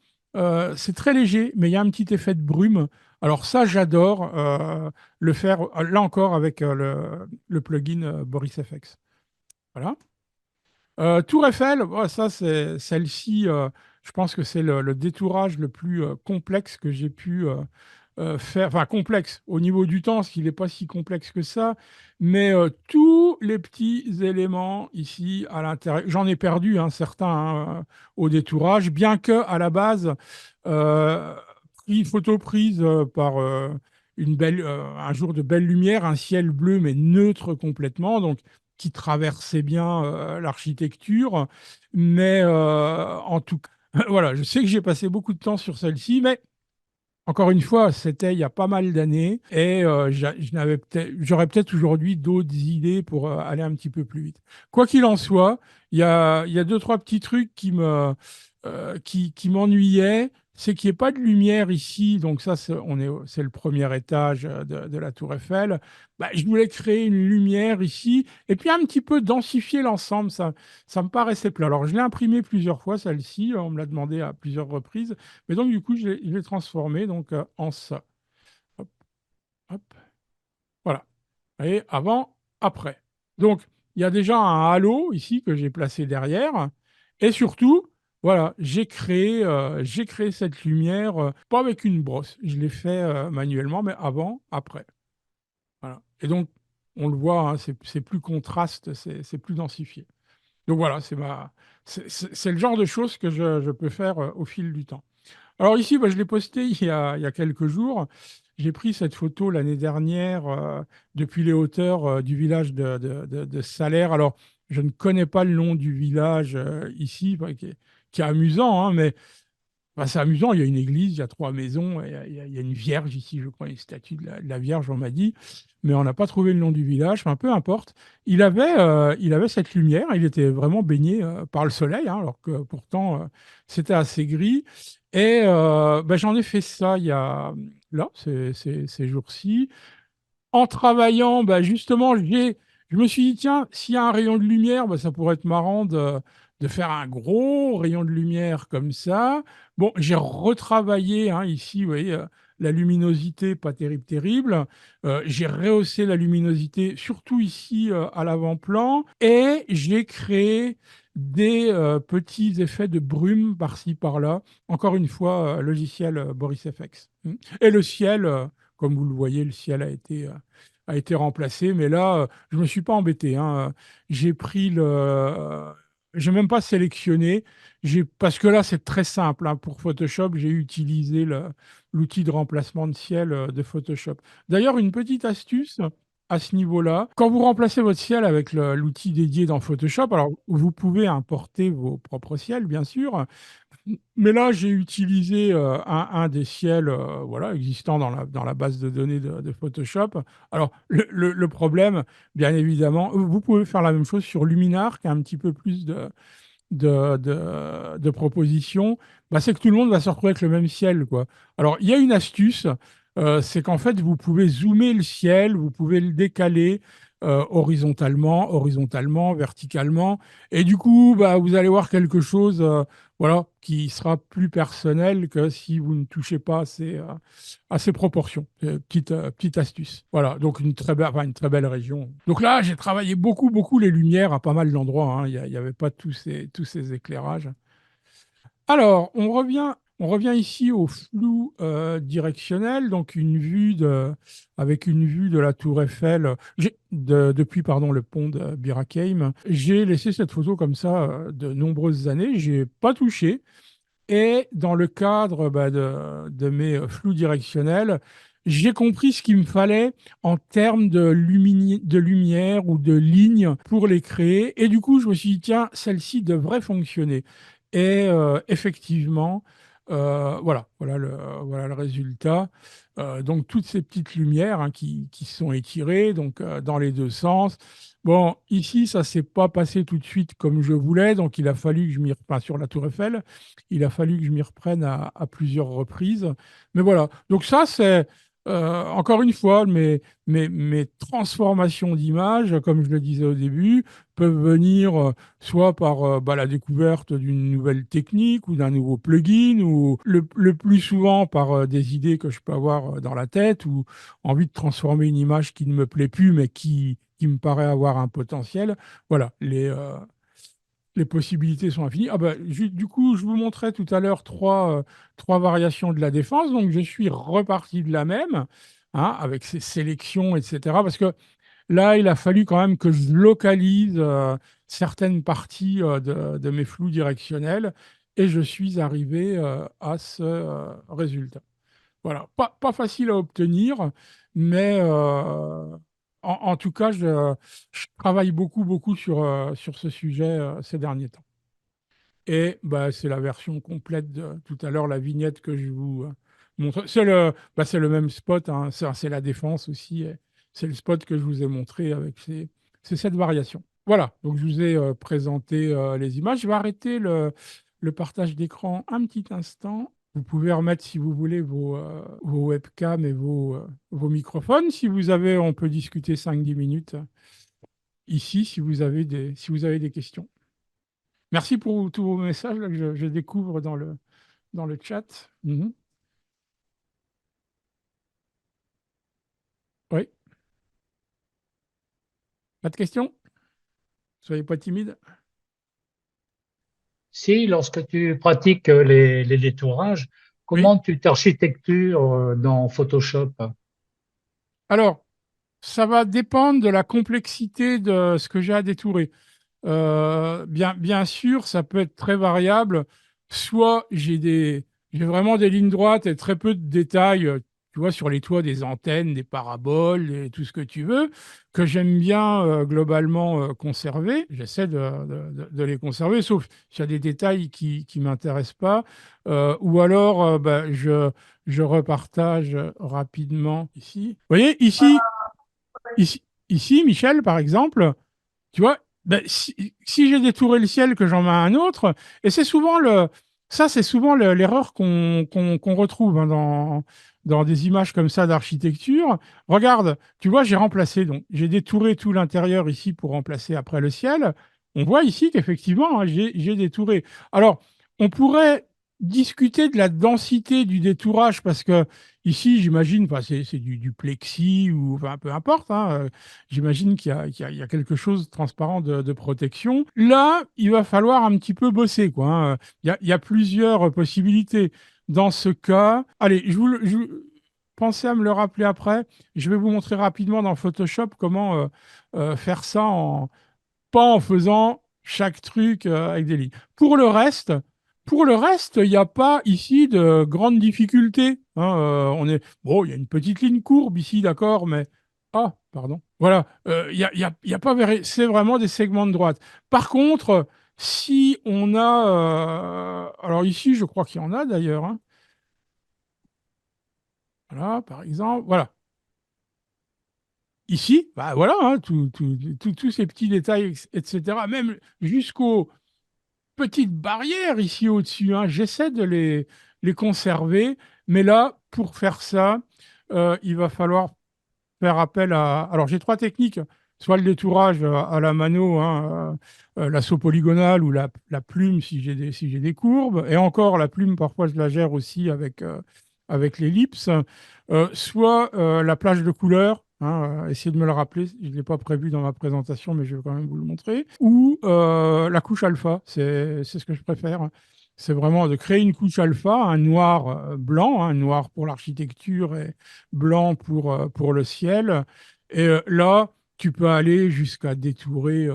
Speaker 1: c'est très léger, mais il y a un petit effet de brume. Alors ça, j'adore le faire, là encore, avec le plugin Boris FX. Voilà. Tour Eiffel, ça, c'est celle-ci, je pense que c'est le détourage le plus complexe que j'ai pu faire, enfin complexe au niveau du temps, parce qu'il n'est pas si complexe que ça, mais tous les petits éléments ici à l'intérieur, j'en ai perdu hein, certains hein, au détourage, bien que à la base, euh, photo prise par un jour de belle lumière, un ciel bleu mais neutre complètement, donc qui traversait bien l'architecture, mais en tout cas, voilà, je sais que j'ai passé beaucoup de temps sur celle-ci, mais encore une fois, c'était il y a pas mal d'années et j'aurais peut-être aujourd'hui d'autres idées pour aller un petit peu plus vite. Quoi qu'il en soit, il y a deux, trois petits trucs qui m'ennuyaient. c'est qu'il n'y ait pas de lumière ici. Donc ça, c'est le premier étage de la Tour Eiffel. Bah, je voulais créer une lumière ici et puis un petit peu densifier l'ensemble. Ça me paraissait plat. Alors, je l'ai imprimé plusieurs fois, celle-ci. On me l'a demandé à plusieurs reprises. Mais donc, du coup, je l'ai transformé donc, en ça. Hop, hop. Voilà. Et avant, après. Donc, il y a déjà un halo ici que j'ai placé derrière. Et surtout, voilà, j'ai créé cette lumière, pas avec une brosse. Je l'ai fait manuellement, mais avant, après. Voilà. Et donc, on le voit, hein, c'est plus contraste, c'est plus densifié. Donc voilà, c'est le genre de choses que je peux faire au fil du temps. Alors ici, bah, je l'ai posté il y a quelques jours. J'ai pris cette photo l'année dernière depuis les hauteurs du village de Salers. Alors, je ne connais pas le nom du village ici, bah, qui est amusant, hein, mais bah, c'est amusant. Il y a une église, il y a trois maisons, et il y a une vierge ici, je crois, une statue de la Vierge, on m'a dit, mais on n'a pas trouvé le nom du village. Enfin, peu importe. Il avait cette lumière. Il était vraiment baigné par le soleil, hein, alors que pourtant c'était assez gris. Et bah, j'en ai fait ça il y a là, ces jours-ci. En travaillant, bah, justement, je me suis dit, tiens, s'il y a un rayon de lumière, bah, ça pourrait être marrant de faire un gros rayon de lumière comme ça. Bon, j'ai retravaillé, hein, ici, vous voyez, la luminosité, pas terrible, terrible. J'ai rehaussé la luminosité, surtout ici, à l'avant-plan. Et j'ai créé des petits effets de brume par-ci, par-là. Encore une fois, logiciel Boris FX. Et le ciel, comme vous le voyez, le ciel a été remplacé. Mais là, je ne me suis pas embêté, hein. J'ai pris j'ai même pas sélectionné. Parce que là, c'est très simple, hein. Pour Photoshop, j'ai utilisé l'outil de remplacement de ciel de Photoshop. D'ailleurs, une petite astuce à ce niveau-là, quand vous remplacez votre ciel avec l'outil dédié dans Photoshop, alors vous pouvez importer vos propres ciels, bien sûr, mais là, j'ai utilisé un des ciels voilà, existants dans la base de données de Photoshop. Alors, le problème, bien évidemment, vous pouvez faire la même chose sur Luminar, qui a un petit peu plus de propositions. Bah, c'est que tout le monde va se retrouver avec le même ciel, quoi. Alors, il y a une astuce, c'est qu'en fait, vous pouvez zoomer le ciel, vous pouvez le décaler horizontalement, verticalement, et du coup, bah, vous allez voir quelque chose voilà, qui sera plus personnel que si vous ne touchez pas à ces proportions. Petite astuce. Voilà, donc enfin, une très belle région. Donc là, j'ai travaillé beaucoup, beaucoup les lumières à pas mal d'endroits, hein. Il n'y avait pas tous ces éclairages. Alors, on revient ici au flou directionnel, donc avec une vue de la Tour Eiffel, depuis pardon, le pont de Bir Hakeim. J'ai laissé cette photo comme ça de nombreuses années, j'ai pas touché. Et dans le cadre bah, de mes flous directionnels, j'ai compris ce qu'il me fallait en termes de lumière ou de ligne pour les créer. Et du coup, je me suis dit, tiens, celle-ci devrait fonctionner. Et effectivement, voilà le résultat. Donc, toutes ces petites lumières hein, qui sont étirées donc, dans les deux sens. Bon, ici, ça ne s'est pas passé tout de suite comme je voulais. Donc, il a fallu que je m'y reprenne sur la Tour Eiffel. Il a fallu que je m'y reprenne à plusieurs reprises. Mais voilà. Donc ça, c'est encore une fois, mes transformations d'images, comme je le disais au début, peuvent venir soit par bah, la découverte d'une nouvelle technique ou d'un nouveau plugin, ou le plus souvent par des idées que je peux avoir dans la tête, ou envie de transformer une image qui ne me plaît plus, mais qui me paraît avoir un potentiel. Voilà, les possibilités sont infinies. Ah bah, du coup, je vous montrais tout à l'heure trois variations de la défense. Donc, je suis reparti de la même, hein, avec ces sélections, etc. Parce que là, il a fallu quand même que je localise certaines parties de mes flous directionnels et je suis arrivé à ce résultat. Voilà, pas facile à obtenir, mais en tout cas, je travaille beaucoup, beaucoup sur ce sujet ces derniers temps. Et bah, c'est la version complète de tout à l'heure, la vignette que je vous montre. C'est le même spot, hein, c'est la défense aussi. C'est le spot que je vous ai montré avec c'est cette variation. Voilà, donc je vous ai présenté les images. Je vais arrêter le partage d'écran un petit instant. Vous pouvez remettre, si vous voulez, vos webcams et vos microphones. Si vous avez, on peut discuter 5-10 minutes ici si vous avez des questions. Merci pour tous vos messages là, que je découvre dans le chat. Mhm. Oui, pas de questions? Soyez pas timide.
Speaker 2: Si, lorsque tu pratiques les détourages,
Speaker 1: Oui.
Speaker 2: comment tu t'architectures dans Photoshop?
Speaker 1: Alors, ça va dépendre de la complexité de ce que j'ai à détourer. Bien sûr, ça peut être très variable. Soit j'ai vraiment des lignes droites et très peu de détails, tu vois, sur les toits des antennes, des paraboles et tout ce que tu veux, que j'aime bien globalement conserver. J'essaie de les conserver, sauf s'il y a des détails qui ne m'intéressent pas. Ou alors, je repartage rapidement ici. Vous voyez, ici, ici, Michel, par exemple, tu vois, ben, si j'ai détouré le ciel, que j'en mets un autre, et c'est souvent l'erreur qu'on retrouve hein, dans des images comme ça d'architecture. Regarde, tu vois, j'ai détouré tout l'intérieur ici pour remplacer après le ciel. On voit ici qu'effectivement, hein, j'ai détouré. Alors, on pourrait discuter de la densité du détourage parce que ici, j'imagine, enfin, c'est du plexi ou enfin, peu importe, hein, j'imagine qu'il y a quelque chose de transparent de protection. Là, il va falloir un petit peu bosser, quoi, hein. Il y a plusieurs possibilités. Dans ce cas, allez, pensez à me le rappeler après. Je vais vous montrer rapidement dans Photoshop comment faire ça pas en faisant chaque truc avec des lignes. Pour le reste, il n'y a pas ici de grandes difficultés, hein. Bon, il y a une petite ligne courbe ici, d'accord, mais ah, pardon. Voilà, il y a pas c'est vraiment des segments de droite. Par contre, si on a, alors ici, je crois qu'il y en a d'ailleurs, hein. Voilà, par exemple, voilà. Ici, bah voilà, hein, tous ces petits détails, etc. Même jusqu'au petites barrières ici au-dessus, hein. J'essaie de les conserver, mais là, pour faire ça, il va falloir faire appel à... Alors, j'ai trois techniques, soit le détourage à la mano, hein, l'assaut polygonal ou la plume si j'ai des courbes, et encore, la plume, parfois, je la gère aussi avec l'ellipse, soit la plage de couleurs, hein, essayez de me le rappeler, je ne l'ai pas prévu dans ma présentation, mais je vais quand même vous le montrer, ou la couche alpha, c'est ce que je préfère. C'est vraiment de créer une couche alpha, un noir blanc, hein, un noir pour l'architecture et blanc pour le ciel. Et là, tu peux aller jusqu'à détourer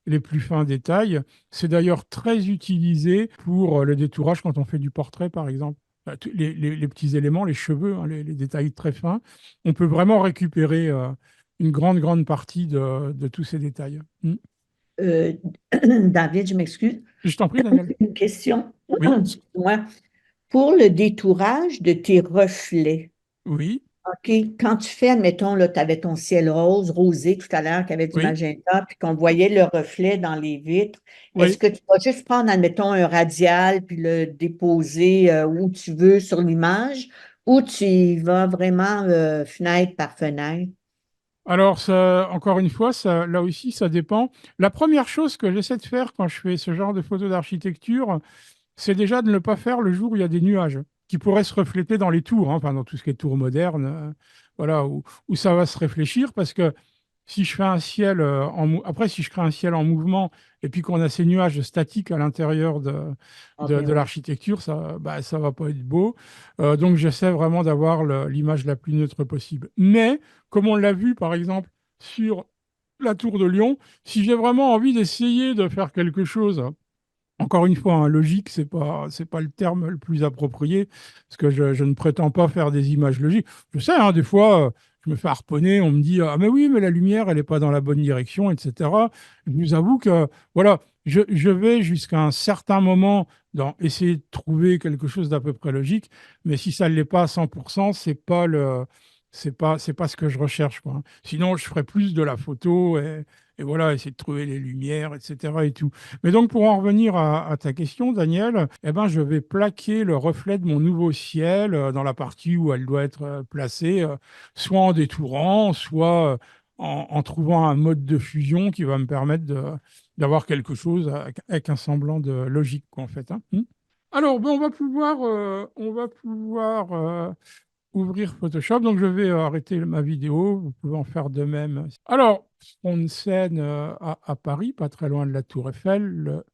Speaker 1: les plus fins détails. C'est d'ailleurs très utilisé pour le détourage quand on fait du portrait, par exemple. Les petits éléments, les cheveux, hein, les détails très fins. On peut vraiment récupérer une grande partie de tous ces détails.
Speaker 3: Euh, David, je m'excuse.
Speaker 1: Je t'en prie, Daniel.
Speaker 3: Une question.
Speaker 1: Oui,
Speaker 3: Excuse-moi. Pour le détourage de tes reflets,
Speaker 1: oui,
Speaker 3: OK, quand tu fais, admettons, tu avais ton ciel rosé tout à l'heure, qui avait du
Speaker 1: oui,
Speaker 3: magenta, puis qu'on voyait le reflet dans les vitres, est-ce
Speaker 1: oui.
Speaker 3: que tu vas juste prendre, admettons, un radial, puis le déposer où tu veux sur l'image, ou tu y vas vraiment fenêtre par fenêtre?
Speaker 1: Alors, encore une fois, là aussi, ça dépend. La première chose que j'essaie de faire quand je fais ce genre de photos d'architecture, c'est déjà de ne pas faire le jour où il y a des nuages qui pourraient se refléter dans les tours, hein, enfin dans tout ce qui est tours modernes, voilà, où ça va se réfléchir parce que si je fais un ciel après, si je crée un ciel en mouvement et puis qu'on a ces nuages statiques à l'intérieur
Speaker 3: OK,
Speaker 1: de
Speaker 3: ouais.
Speaker 1: l'architecture, ça va pas être beau. Donc, j'essaie vraiment d'avoir l'image la plus neutre possible. Mais, comme on l'a vu, par exemple, sur la tour de Lyon, si j'ai vraiment envie d'essayer de faire quelque chose encore une fois, hein, logique, c'est pas le terme le plus approprié, parce que je ne prétends pas faire des images logiques. Je sais, hein, des fois, je me fais harponner, on me dit, ah mais oui, mais la lumière, elle n'est pas dans la bonne direction, etc. Je vous avoue que, voilà, je vais jusqu'à un certain moment dans essayer de trouver quelque chose d'à peu près logique, mais si ça ne l'est pas à 100%, c'est pas ce que je recherche, quoi, hein. Sinon, je ferais plus de la photo et voilà, essayer de trouver les lumières, etc. et tout. Mais donc, pour en revenir à ta question, Daniel, eh ben, je vais plaquer le reflet de mon nouveau ciel dans la partie où elle doit être placée, soit en détourant, soit en trouvant un mode de fusion qui va me permettre d'avoir quelque chose avec un semblant de logique, quoi, en fait. Hein. Alors, ben, on va pouvoir ouvrir Photoshop. Donc, je vais arrêter ma vidéo. Vous pouvez en faire de même. Alors, on scène à Paris, pas très loin de la Tour Eiffel, le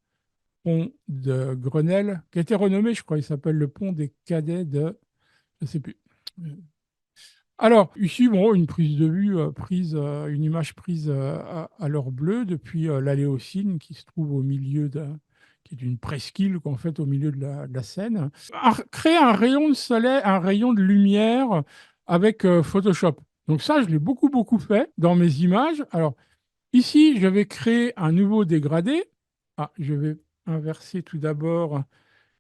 Speaker 1: pont de Grenelle, qui a été renommé, je crois, il s'appelle le pont des Cadets de... Je ne sais plus. Alors, ici, bon, une prise de vue, une image prise à l'heure bleue depuis l'Aléocine qui se trouve au milieu qui est une presqu'île qu'en fait au milieu de la Seine. Créer un rayon de soleil, un rayon de lumière avec Photoshop. Donc ça, je l'ai beaucoup, beaucoup fait dans mes images. Alors, ici, je vais créer un nouveau dégradé. Ah, je vais inverser tout d'abord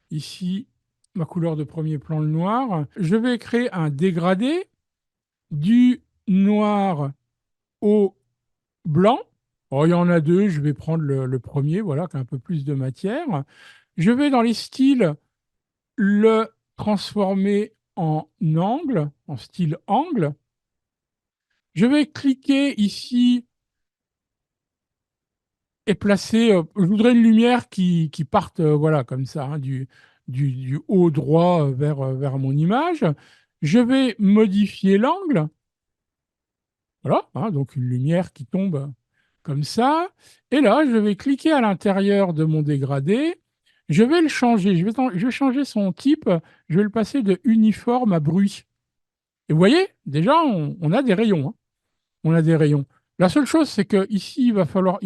Speaker 1: ici ma couleur de premier plan, le noir. Je vais créer un dégradé du noir au blanc. Oh, il y en a deux, je vais prendre le premier, voilà, qui a un peu plus de matière. Je vais dans les styles le transformer en angle, en style angle. Je vais cliquer ici et placer, je voudrais une lumière qui parte, voilà, comme ça, hein, du haut droit vers mon image. Je vais modifier l'angle. Voilà, hein, donc une lumière qui tombe comme ça. Et là, je vais cliquer à l'intérieur de mon dégradé. Je vais le changer. Je vais changer son type. Je vais le passer de uniforme à bruit. Et vous voyez, déjà, on a des rayons. Hein. On a des rayons. La seule chose, c'est qu'ici, il va falloir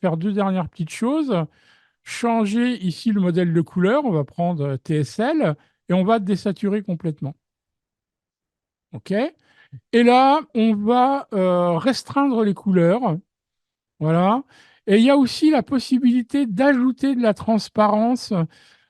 Speaker 1: faire deux dernières petites choses. Changer ici le modèle de couleur. On va prendre TSL et on va désaturer complètement. OK? Et là, on va restreindre les couleurs. Voilà. Et il y a aussi la possibilité d'ajouter de la transparence.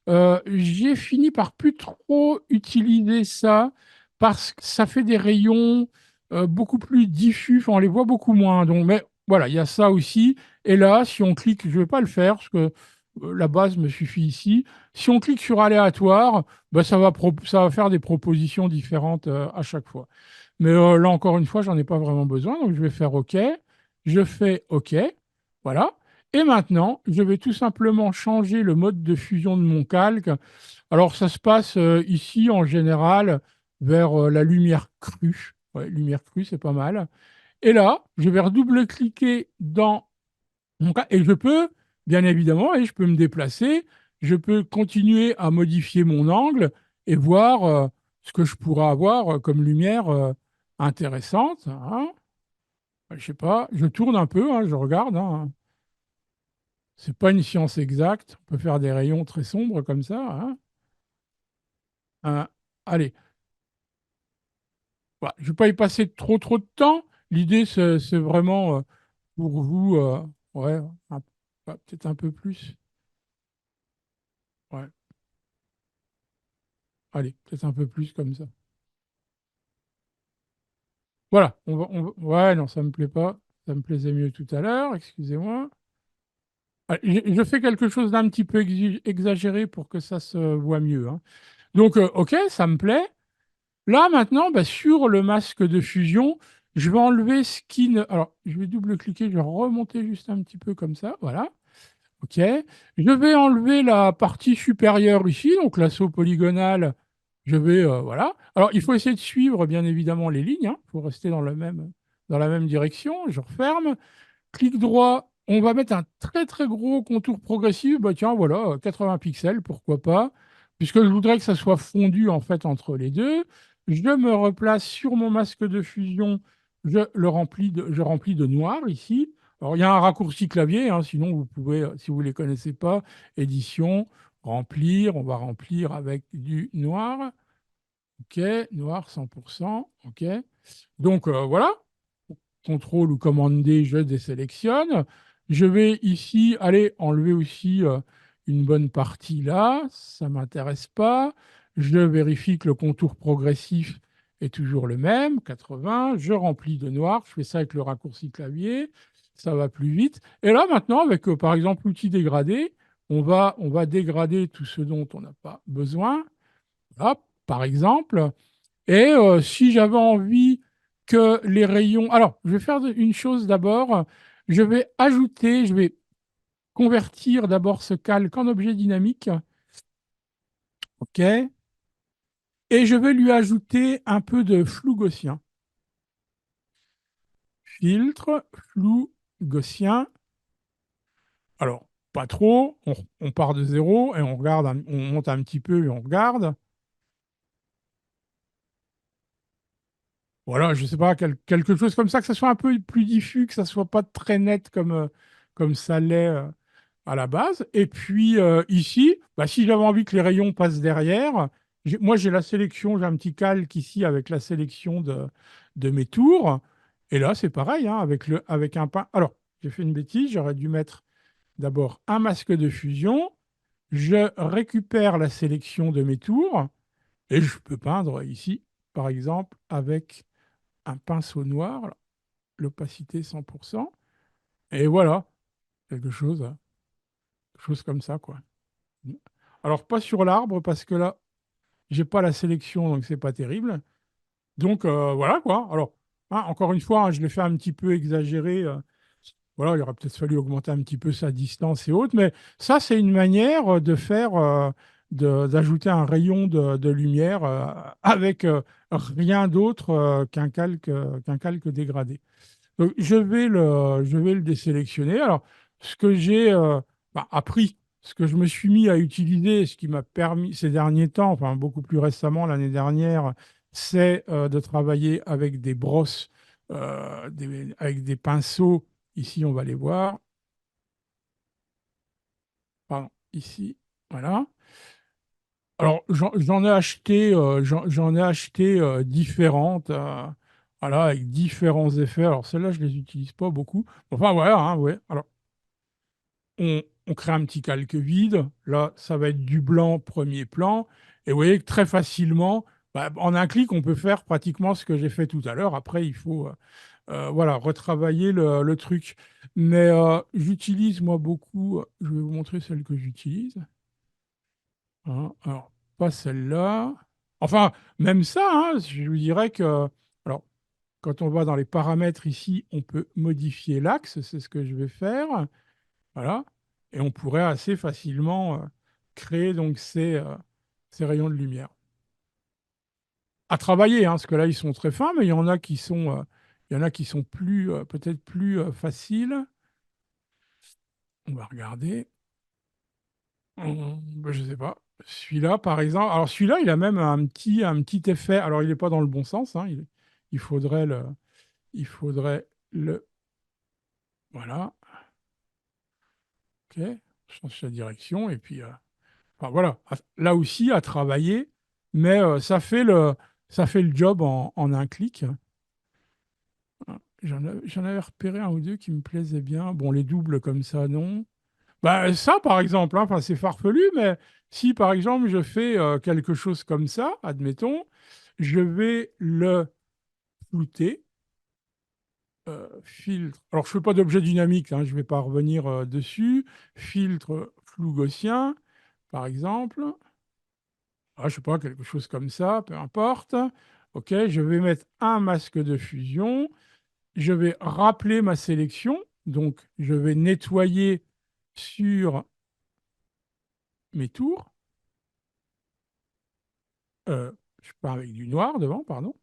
Speaker 1: J'ai fini par plus trop utiliser ça parce que ça fait des rayons beaucoup plus diffus. Enfin, on les voit beaucoup moins. Donc, mais voilà, il y a ça aussi. Et là, si on clique, je ne vais pas le faire parce que la base me suffit ici. Si on clique sur aléatoire, ben, ça va faire des propositions différentes à chaque fois. Mais là, encore une fois, j'en ai pas vraiment besoin. Donc, je vais faire OK. Je fais OK. Voilà. Et maintenant, je vais tout simplement changer le mode de fusion de mon calque. Alors, ça se passe ici, en général, vers la lumière crue. Ouais, lumière crue, c'est pas mal. Et là, je vais redouble-cliquer dans mon calque. Et je peux, bien évidemment, et je peux me déplacer. Je peux continuer à modifier mon angle et voir ce que je pourrais avoir comme lumière intéressante. Hein. Je sais pas, je tourne un peu, hein, je regarde. Hein. C'est pas une science exacte. On peut faire des rayons très sombres comme ça. Hein. Allez, voilà. Je ne vais pas y passer trop de temps. L'idée, c'est vraiment pour vous, ouais, peut-être un peu plus. Ouais, allez, peut-être un peu plus comme ça. Voilà, ouais, non, ça me plaît pas. Ça me plaisait mieux tout à l'heure, excusez-moi. Allez, je fais quelque chose d'un petit peu exagéré pour que ça se voit mieux. Hein. Donc, OK, ça me plaît. Là, maintenant, bah, sur le masque de fusion, je vais enlever ce qui ne... Alors, je vais double-cliquer, je vais remonter juste un petit peu comme ça. Voilà. OK. Je vais enlever la partie supérieure ici, donc l'assaut polygonal. Je vais... voilà. Alors, il faut essayer de suivre, bien évidemment, les lignes. Il faut rester dans la même direction. Je referme. Clic droit, on va mettre un très très gros contour progressif. Bah tiens, voilà, 80 pixels, pourquoi pas, puisque je voudrais que ça soit fondu en fait entre les deux. Je me replace sur mon masque de fusion, je remplis de noir ici. Alors il y a un raccourci clavier, hein, sinon vous pouvez, si vous ne les connaissez pas, édition, remplir, on va remplir avec du noir. OK, noir 100%, OK. Donc voilà, contrôle ou commande D, je désélectionne. Je vais ici aller enlever aussi une bonne partie là, ça ne m'intéresse pas. Je vérifie que le contour progressif est toujours le même, 80. Je remplis de noir, je fais ça avec le raccourci clavier. ça va plus vite. Et là, maintenant, avec, par exemple, l'outil dégradé, on va dégrader tout ce dont on n'a pas besoin, là, par exemple. Et si j'avais envie que les rayons... Alors, je vais faire une chose d'abord. Je vais convertir d'abord ce calque en objet dynamique. OK. Et je vais lui ajouter un peu de flou gaussien. Filtre, flou gaussien. Alors, pas trop. On part de zéro et on regarde, on monte un petit peu et on regarde. Voilà, je ne sais pas, quelque chose comme ça, que ça soit un peu plus diffus, que ça soit pas très net comme ça l'est à la base. Et puis ici, bah, si j'avais envie que les rayons passent derrière, moi j'ai la sélection, j'ai un petit calque ici avec la sélection de mes tours. Et là, c'est pareil, hein, avec un pain. Alors, j'ai fait une bêtise, j'aurais dû mettre d'abord un masque de fusion. Je récupère la sélection de mes tours et je peux peindre ici, par exemple, avec un pinceau noir, l'opacité 100%, et voilà, quelque chose comme ça, quoi. Alors, pas sur l'arbre, parce que là, j'ai pas la sélection, donc c'est pas terrible. Donc, voilà, quoi. Alors, hein, encore une fois, hein, je l'ai fait un petit peu exagéré. Voilà, il aurait peut-être fallu augmenter un petit peu sa distance et autres, mais ça, c'est une manière de faire, d'ajouter un rayon de lumière avec rien d'autre qu'un calque dégradé. Donc, je vais le désélectionner. Alors, ce que j'ai appris, ce que je me suis mis à utiliser, ce qui m'a permis ces derniers temps, enfin beaucoup plus récemment, l'année dernière, c'est de travailler avec des brosses, avec des pinceaux. Ici, on va les voir. Pardon, ici, voilà. Alors, j'en ai acheté, j'en ai acheté différentes, voilà, avec différents effets. Alors, celles-là, je les utilise pas beaucoup. Enfin, voilà, hein, ouais. Alors, on crée un petit calque vide. Là, ça va être du blanc premier plan. Et vous voyez que très facilement, bah, en un clic, on peut faire pratiquement ce que j'ai fait tout à l'heure. Après, il faut voilà, retravailler le truc. Mais j'utilise, moi, beaucoup. Je vais vous montrer celle que j'utilise. Hein, alors, pas celle-là. Enfin, même ça, hein, je vous dirais que, alors, quand on va dans les paramètres ici, on peut modifier l'axe, c'est ce que je vais faire. Voilà. Et on pourrait assez facilement créer donc ces rayons de lumière. À travailler, hein, parce que là, ils sont très fins, mais il y en a qui sont plus, peut-être plus faciles. On va regarder. Je ne sais pas. Celui-là, par exemple. Alors, celui-là, il a même un petit effet. Alors, il n'est pas dans le bon sens, hein. Il faudrait le. Il faudrait le. Voilà. OK. Je change la direction. Et puis, enfin, voilà. Là aussi, à travailler. Mais ça fait le job en un clic. J'en avais repéré un ou deux qui me plaisaient bien. Bon, les doubles comme ça, non. Bah, ça, par exemple, hein, enfin, c'est farfelu, mais si, par exemple, je fais quelque chose comme ça, admettons, je vais le flouter, filtre. Alors, je ne fais pas d'objet dynamique, hein, je ne vais pas revenir dessus. Filtre flou gaussien, par exemple. Ah, je ne sais pas, quelque chose comme ça, peu importe. OK, je vais mettre un masque de fusion. Je vais rappeler ma sélection. Donc, je vais nettoyer sur mes tours. Je pars avec du noir devant, pardon.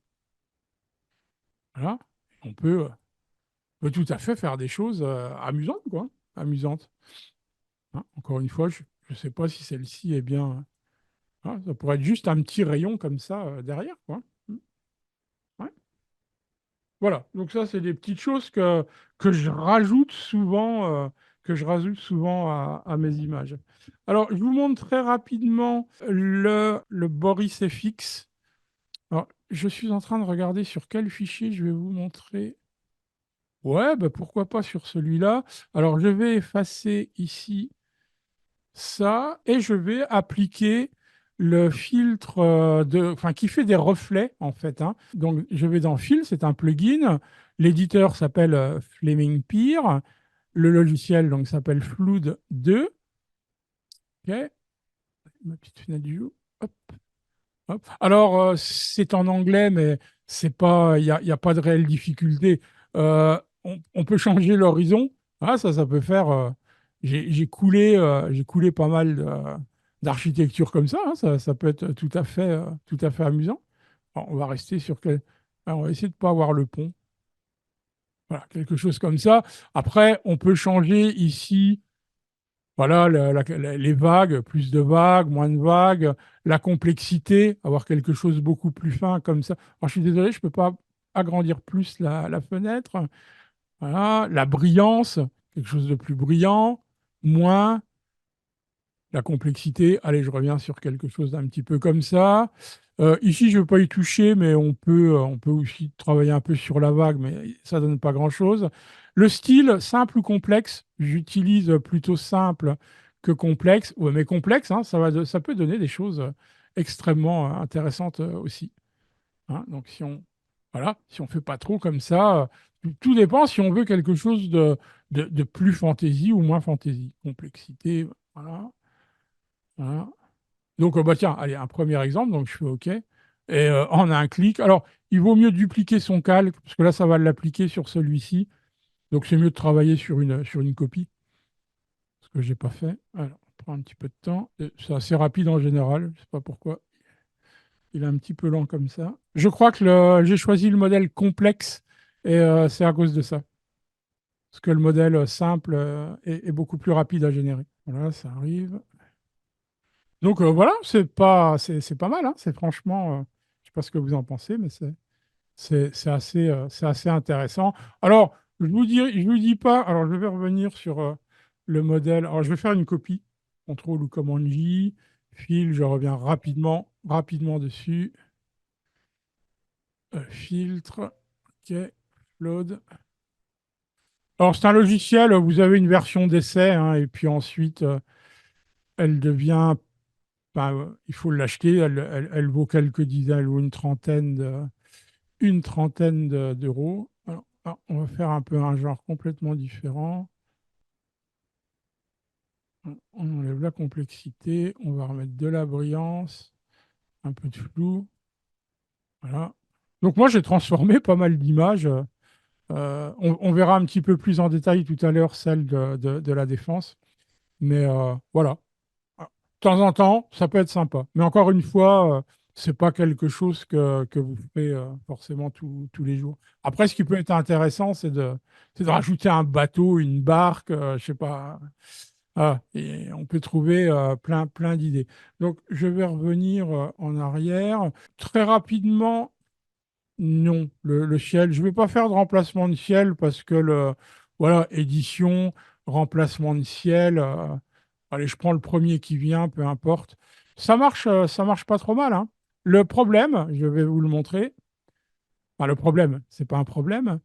Speaker 1: Voilà. On peut tout à fait faire des choses amusantes, quoi. Amusantes. Hein, encore une fois, je ne sais pas si celle-ci est bien. Hein, ça pourrait être juste un petit rayon comme ça derrière, quoi. Ouais. Voilà. Donc ça, c'est des petites choses que que je rajoute souvent à mes images. Alors, je vous montre très rapidement le Boris FX. Alors, je suis en train de regarder sur quel fichier je vais vous montrer. Ouais, bah pourquoi pas sur celui-là. Alors, je vais effacer ici ça et je vais appliquer le filtre enfin, qui fait des reflets, en fait. Hein. Donc, je vais dans Fill, c'est un plugin. L'éditeur s'appelle Fleming Peer. Le logiciel donc s'appelle Flood 2. OK, ma petite fenêtre du jour. Hop, hop. Alors, c'est en anglais, mais c'est pas, il y a pas de réelle difficulté. On peut changer l'horizon. Ah, ça peut faire. J'ai coulé pas mal d'architecture comme ça, hein. Ça peut être tout à fait amusant. Alors, on va rester sur on va essayer de pas avoir le pont. Voilà, quelque chose comme ça. Après, on peut changer ici. Voilà, les vagues, plus de vagues, moins de vagues, la complexité, avoir quelque chose beaucoup plus fin comme ça. Alors, je suis désolé, je ne peux pas agrandir plus la fenêtre. Voilà, la brillance, quelque chose de plus brillant, moins la complexité. Allez, je reviens sur quelque chose d'un petit peu comme ça. Ici, je ne veux pas y toucher, mais on peut aussi travailler un peu sur la vague, mais ça ne donne pas grand-chose. Le style, simple ou complexe, j'utilise plutôt simple que complexe. Ouais, mais complexe, hein, ça peut donner des choses extrêmement intéressantes aussi, hein. Donc, voilà, si on ne fait pas trop comme ça, tout dépend si on veut quelque chose de plus fantaisie ou moins fantaisie. Complexité, voilà. Voilà. Donc, bah, tiens, allez, un premier exemple. Donc, je fais OK. Et en un clic. Alors, il vaut mieux dupliquer son calque, parce que là, ça va l'appliquer sur celui-ci. Donc, c'est mieux de travailler sur une copie, ce que je n'ai pas fait. Alors, on prend un petit peu de temps. C'est assez rapide en général. Je ne sais pas pourquoi. Il est un petit peu lent comme ça. Je crois que j'ai choisi le modèle complexe, et c'est à cause de ça. Parce que le modèle simple est beaucoup plus rapide à générer. Voilà, ça arrive. Donc voilà, c'est pas mal, hein. C'est franchement, je sais pas ce que vous en pensez, mais c'est assez intéressant. Alors, je vous dis pas, alors je vais revenir sur le modèle. Alors, je vais faire une copie, CTRL ou commande J, fil, je reviens rapidement dessus. Filtre, OK, load. Alors, c'est un logiciel, vous avez une version d'essai, hein, et puis ensuite, elle devient, ben, il faut l'acheter, elle vaut quelques dizaines, elle vaut une trentaine d'euros. Alors, on va faire un peu un genre complètement différent. On enlève la complexité, on va remettre de la brillance, un peu de flou. Voilà. Donc moi, j'ai transformé pas mal d'images. On verra un petit peu plus en détail tout à l'heure celle de la défense. Mais voilà. De temps en temps, ça peut être sympa. Mais encore une fois, c'est pas quelque chose que vous faites forcément tous les jours. Après, ce qui peut être intéressant, c'est de rajouter un bateau, une barque, je sais pas. Et on peut trouver plein d'idées. Donc, je vais revenir en arrière. Très rapidement, non, le ciel. Je ne vais pas faire de remplacement de ciel parce que voilà, édition, remplacement de ciel. Allez, je prends le premier qui vient, peu importe. Ça marche pas trop mal, hein. Le problème, je vais vous le montrer. Enfin, le problème, c'est pas un problème,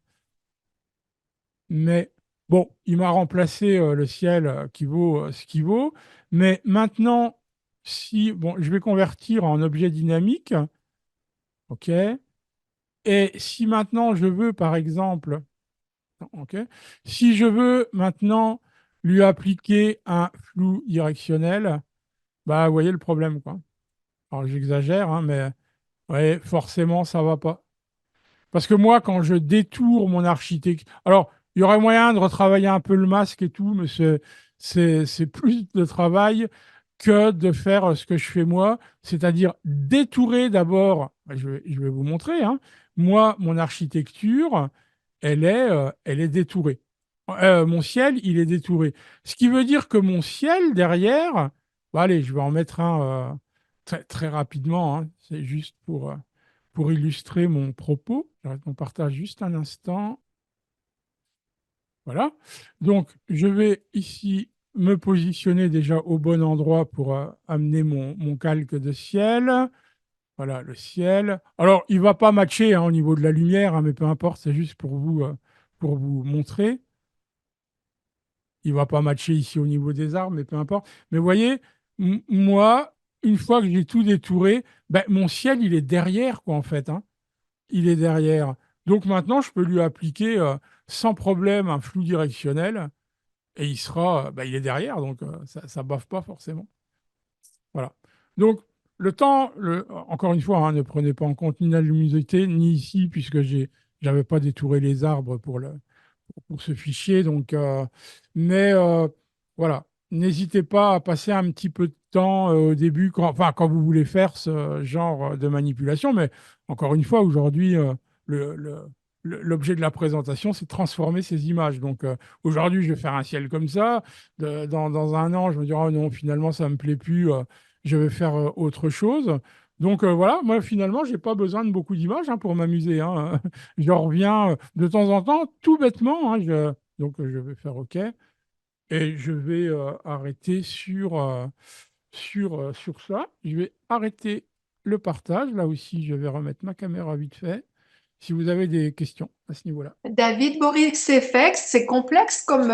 Speaker 1: mais bon, il m'a remplacé le ciel qui vaut ce qu'il vaut. Mais maintenant, si bon, je vais convertir en objet dynamique, ok. Et si maintenant je veux, par exemple, ok, si je veux maintenant lui appliquer un flou directionnel, bah, vous voyez le problème, quoi. Alors, j'exagère, hein, mais ouais, forcément, ça va pas. Parce que moi, quand je détourne mon architecte, alors il y aurait moyen de retravailler un peu le masque et tout, mais c'est plus de travail que de faire ce que je fais moi, c'est-à-dire détourer d'abord. Je vais vous montrer, hein. Moi, mon architecture, elle est détourée. Mon ciel, il est détouré. Ce qui veut dire que mon ciel derrière, bah, allez, je vais en mettre un très rapidement, hein. C'est juste pour illustrer mon propos. J'arrête mon partage juste un instant. Voilà. Donc, je vais ici me positionner déjà au bon endroit pour amener mon calque de ciel. Voilà, le ciel. Alors, il ne va pas matcher, hein, au niveau de la lumière, hein, mais peu importe, c'est juste pour vous montrer. Il ne va pas matcher ici au niveau des arbres, mais peu importe. Mais vous voyez, moi, une fois que j'ai tout détouré, ben, mon ciel, il est derrière, quoi, en fait, hein. Il est derrière. Donc maintenant, je peux lui appliquer sans problème un flou directionnel et il est derrière, donc ça ne baffe pas forcément. Voilà. Donc, le temps, encore une fois, hein, ne prenez pas en compte ni la luminosité, ni ici, puisque j'avais pas détouré les arbres pour ce fichier. Donc, mais voilà, n'hésitez pas à passer un petit peu de temps au début, quand vous voulez faire ce genre de manipulation. Mais encore une fois, aujourd'hui, le, le- l'objet de la présentation, c'est de transformer ces images. Donc, aujourd'hui, je vais faire un ciel comme ça. Dans un an, je me dirai, oh non, finalement, ça me plaît plus. Je vais faire autre chose. Donc voilà, moi finalement, j'ai pas besoin de beaucoup d'images pour m'amuser, hein. Je reviens de temps en temps, tout bêtement, hein, donc je vais faire OK et je vais arrêter sur ça. Je vais arrêter le partage. Là aussi, je vais remettre ma caméra vite fait. Si vous avez des questions à ce niveau-là.
Speaker 4: David, Boris FX, c'est complexe comme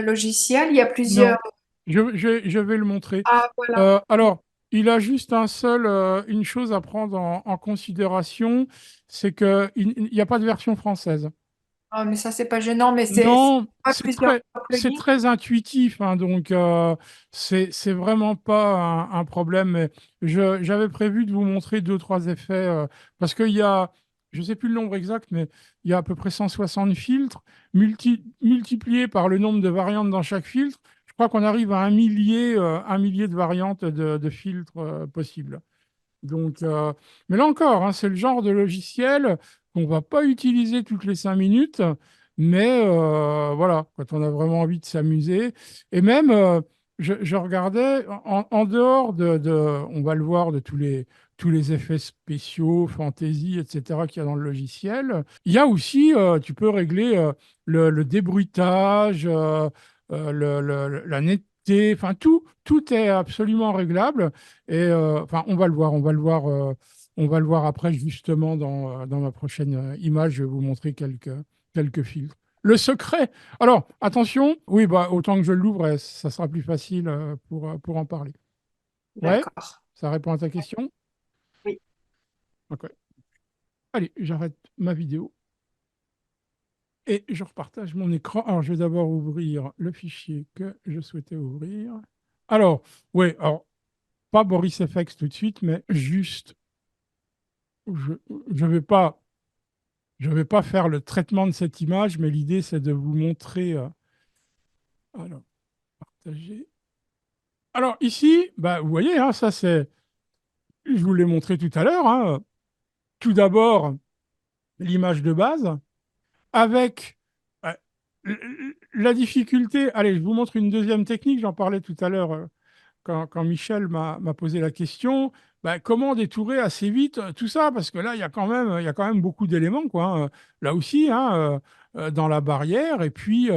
Speaker 4: logiciel. Il y a
Speaker 1: Non,
Speaker 4: plusieurs.
Speaker 1: je vais le montrer.
Speaker 4: Ah, voilà.
Speaker 1: Alors, il a juste une chose à prendre en considération, c'est qu'il n'y a pas de version française.
Speaker 4: Ah, mais ça, c'est pas gênant, mais c'est
Speaker 1: Non,
Speaker 4: pas plusieurs
Speaker 1: c'est
Speaker 4: plugins.
Speaker 1: très intuitif, hein, donc c'est vraiment pas un problème. Mais j'avais prévu de vous montrer deux, trois effets, parce qu'il y a, je ne sais plus le nombre exact, mais il y a à peu près 160 filtres, multipliés par le nombre de variantes dans chaque filtre. Je crois qu'on arrive à un millier de variantes de filtres possibles. Donc, mais là encore, hein, c'est le genre de logiciel qu'on ne va pas utiliser toutes les 5 minutes, mais voilà, quand on a vraiment envie de s'amuser. Et même, je regardais, en dehors on va le voir, de tous les effets spéciaux, fantasy, etc., qu'il y a dans le logiciel, il y a aussi, tu peux régler le débruitage, la netteté, enfin tout est absolument réglable. Et enfin, on va le voir après justement dans ma prochaine image. Je vais vous montrer quelques filtres. Le secret. Alors, attention, oui, bah, autant que je l'ouvre, ça sera plus facile pour en parler. Ouais,
Speaker 4: D'accord.
Speaker 1: ça répond à ta question?
Speaker 4: Oui.
Speaker 1: Ok. Allez, j'arrête ma vidéo et je repartage mon écran. Alors, je vais d'abord ouvrir le fichier que je souhaitais ouvrir. Alors, oui, alors, pas Boris FX tout de suite, mais juste, je ne vais pas faire le traitement de cette image, mais l'idée, c'est de vous montrer. Alors, partager. Alors, ici, bah, vous voyez, hein, ça, je vous l'ai montré tout à l'heure, hein. Tout d'abord, l'image de base, avec euh, la difficulté. Allez, je vous montre une deuxième technique, j'en parlais tout à l'heure. Quand Michel m'a posé la question, bah, comment détourer assez vite tout ça? Parce que là, il y a quand même beaucoup d'éléments, quoi, hein. Là aussi, hein, dans la barrière. Et puis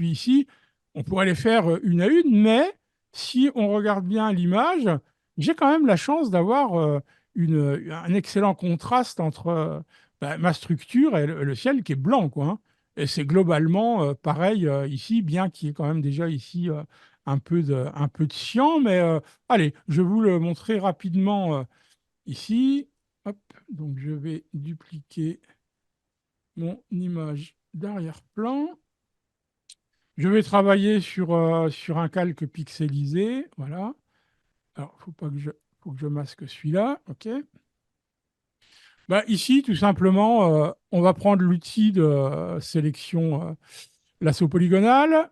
Speaker 1: ici, on pourrait les faire une à une, mais si on regarde bien l'image, j'ai quand même la chance d'avoir un excellent contraste entre bah, ma structure et le ciel qui est blanc, quoi, hein. Et c'est globalement pareil ici, bien qu'il y ait quand même déjà ici un peu de cyan, mais allez, je vais vous le montrer rapidement ici. Hop, donc je vais dupliquer mon image d'arrière-plan. Je vais travailler sur un calque pixelisé. Voilà. Alors, faut que je masque celui-là. OK. Bah, ici, tout simplement, on va prendre l'outil de sélection lasso polygonal.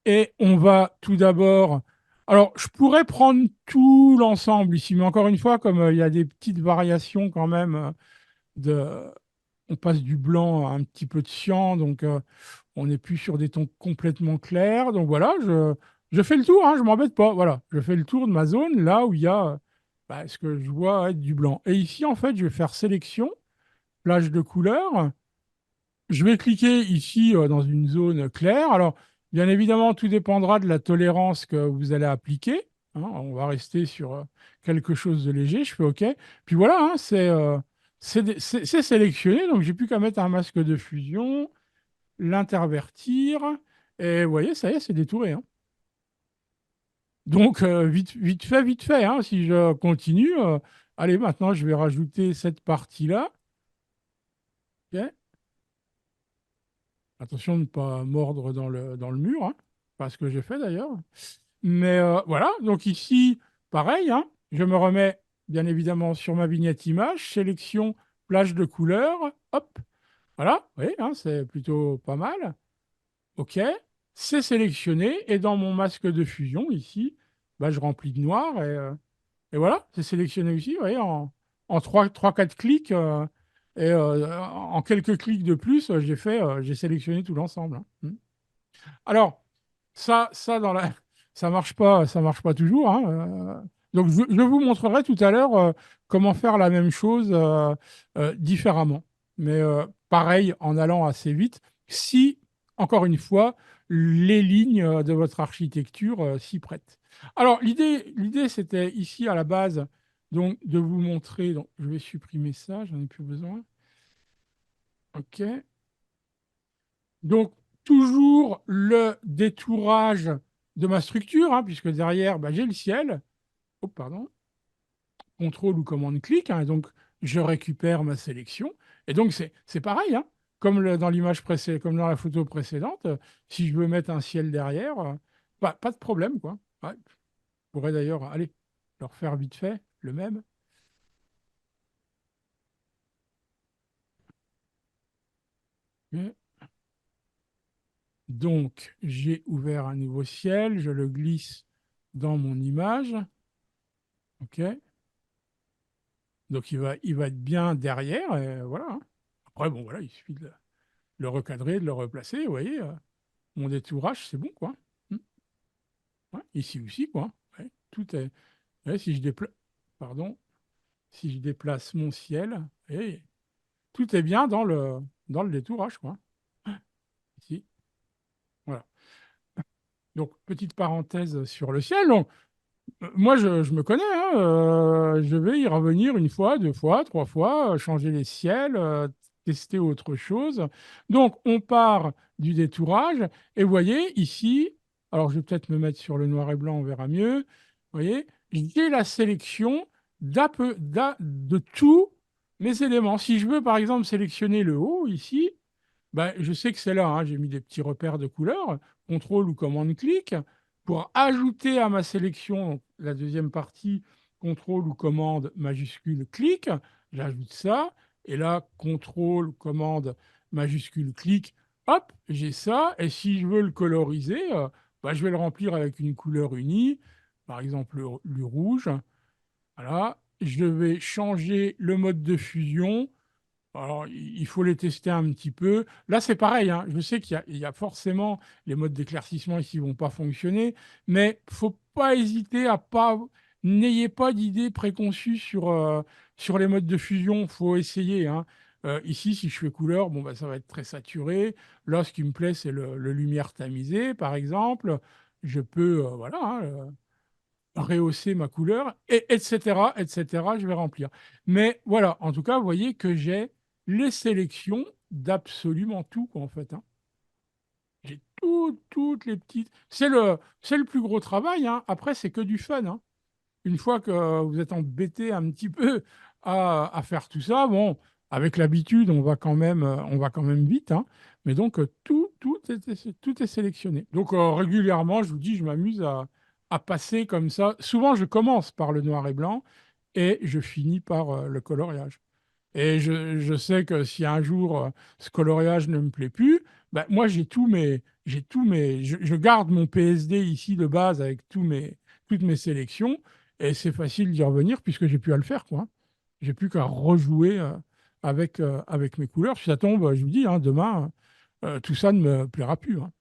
Speaker 1: Et on va tout d'abord. Alors, je pourrais prendre tout l'ensemble ici, mais encore une fois, comme il y a des petites variations quand même, de... on passe du blanc à un petit peu de cyan, donc on n'est plus sur des tons complètement clairs. Donc voilà, je fais le tour, hein, je ne m'embête pas. Voilà, je fais le tour de ma zone, là où il y a bah, ce que je vois être du blanc. Et ici, en fait, je vais faire sélection, plage de couleurs. Je vais cliquer ici dans une zone claire. Alors, bien évidemment, tout dépendra de la tolérance que vous allez appliquer, hein. On va rester sur quelque chose de léger. Je fais OK. Puis voilà, hein, c'est sélectionné. Donc, j'ai plus qu'à mettre un masque de fusion, l'intervertir. Et vous voyez, ça y est, c'est détouré, hein. Donc, vite fait, hein, si je continue. Allez, maintenant, je vais rajouter cette partie-là. OK. Attention de ne pas mordre dans le mur, hein. Pas ce que j'ai fait d'ailleurs. Mais voilà, donc ici, pareil, hein, je me remets bien évidemment sur ma vignette image, sélection, plage de couleurs, hop, voilà, vous voyez, hein, c'est plutôt pas mal. OK, c'est sélectionné et dans mon masque de fusion ici, bah, je remplis de noir et voilà, c'est sélectionné aussi, vous voyez, en 3-4 clics et en quelques clics de plus, j'ai sélectionné tout l'ensemble, hein. Alors, dans la... ça marche pas toujours, hein, donc, je vous montrerai tout à l'heure comment faire la même chose différemment. Mais pareil, en allant assez vite, si, encore une fois, les lignes de votre architecture s'y prêtent. Alors, l'idée, c'était ici à la base, donc, de vous montrer. Donc, je vais supprimer ça, j'en ai plus besoin. OK. Donc, toujours le détourage de ma structure, hein, puisque derrière, bah, j'ai le ciel. Oh, pardon. Contrôle ou commande-clic, hein, et donc je récupère ma sélection. Et donc, c'est pareil, hein, comme dans l'image précédente, comme dans la photo précédente, si je veux mettre un ciel derrière, pas de problème, quoi. Ouais, je pourrais d'ailleurs, allez, le refaire vite fait, le même. Ok. Donc, j'ai ouvert un nouveau ciel, je le glisse dans mon image. OK. Donc, il va être bien derrière, et voilà, hein. Après, bon, voilà, il suffit de le recadrer, de le replacer. Vous voyez, mon détourage, c'est bon, quoi. Hmm. Ouais, ici aussi, quoi. Ouais, tout est. Ouais, si je déplace, pardon, si je déplace mon ciel, et tout est bien dans le détourage, quoi. Ici, voilà. Donc, petite parenthèse sur le ciel. Donc, moi, je me connais, hein, je vais y revenir une fois, deux fois, trois fois, changer les ciels, tester autre chose. Donc, on part du détourage. Et vous voyez, ici, alors je vais peut-être me mettre sur le noir et blanc, on verra mieux. Vous voyez, j'ai la sélection de tous mes éléments. Si je veux, par exemple, sélectionner le haut, ici, ben, je sais que c'est là, hein, j'ai mis des petits repères de couleurs, contrôle ou commande-clic, pour ajouter à ma sélection la deuxième partie, contrôle ou commande majuscule clic, j'ajoute ça, et là, contrôle, commande majuscule clic, hop, j'ai ça, et si je veux le coloriser, ben, je vais le remplir avec une couleur unie, par exemple le rouge, voilà, je vais changer le mode de fusion. Alors, il faut les tester un petit peu. Là, c'est pareil, hein. Je sais il y a forcément les modes d'éclaircissement ici ne vont pas fonctionner, mais faut pas hésiter à pas. N'ayez pas d'idée préconçue sur les modes de fusion. Faut essayer, hein. Ici, si je fais couleur, bon, bah, ça va être très saturé. Là, ce qui me plaît, c'est le lumière tamisé, par exemple. Je peux, voilà, hein, rehausser ma couleur, et, etc., etc., je vais remplir. Mais voilà, en tout cas, vous voyez que j'ai les sélections d'absolument tout, quoi, en fait, hein. J'ai toutes les petites. C'est le plus gros travail, hein. Après, c'est que du fun, hein. Une fois que vous êtes embêté un petit peu à faire tout ça, bon, avec l'habitude, on va quand même vite, hein. Mais donc, tout est sélectionné. Donc, régulièrement, je vous dis, je m'amuse à passer comme ça. Souvent, je commence par le noir et blanc et je finis par le coloriage. Et je sais que si un jour ce coloriage ne me plaît plus, ben, moi je garde mon PSD ici de base avec toutes mes sélections et c'est facile d'y revenir puisque j'ai plus à le faire, quoi. J'ai plus qu'à rejouer avec mes couleurs. Si ça tombe, je vous dis, hein, demain, tout ça ne me plaira plus, hein.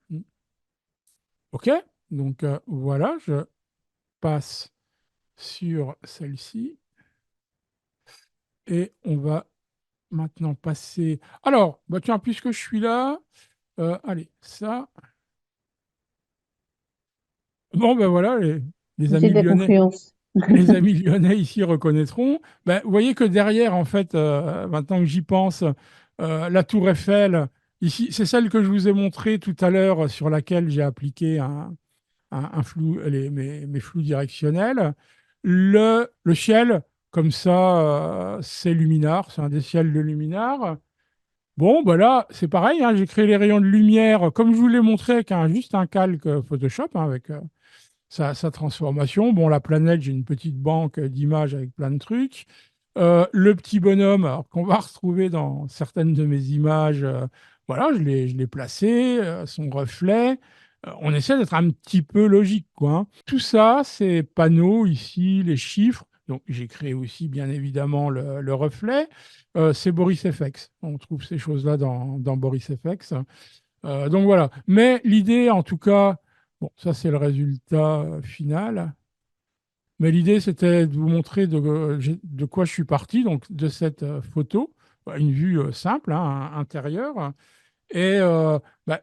Speaker 1: OK? Donc voilà, je passe sur celle-ci et on va maintenant passer. Alors, bah tiens, puisque je suis là, allez, ça. Bon, ben voilà, les
Speaker 5: J'ai
Speaker 1: amis
Speaker 5: de la
Speaker 1: lyonnais,
Speaker 5: confiance.
Speaker 1: les amis lyonnais ici reconnaîtront. Ben, vous voyez que derrière, en fait, maintenant que j'y pense, la tour Eiffel, ici, c'est celle que je vous ai montrée tout à l'heure, sur laquelle j'ai appliqué un flou, mes flous directionnels. Le ciel, comme ça, c'est Luminar, c'est un des ciels de Luminar. Bon, bah là, c'est pareil, hein, j'ai créé les rayons de lumière comme je vous l'ai montré avec juste un calque Photoshop, hein, avec sa transformation. Bon, la planète, j'ai une petite banque d'images avec plein de trucs. Le petit bonhomme, alors, qu'on va retrouver dans certaines de mes images, voilà, je l'ai placé, son reflet. On essaie d'être un petit peu logique, quoi, hein. Tout ça, ces panneaux ici, les chiffres. Donc, j'ai créé aussi, bien évidemment, le reflet. C'est Boris FX. On trouve ces choses-là dans Boris FX. Donc voilà. Mais l'idée, en tout cas, bon, ça c'est le résultat final. Mais l'idée, c'était de vous montrer de quoi je suis parti, donc de cette photo, une vue simple, hein, intérieure. Et bah,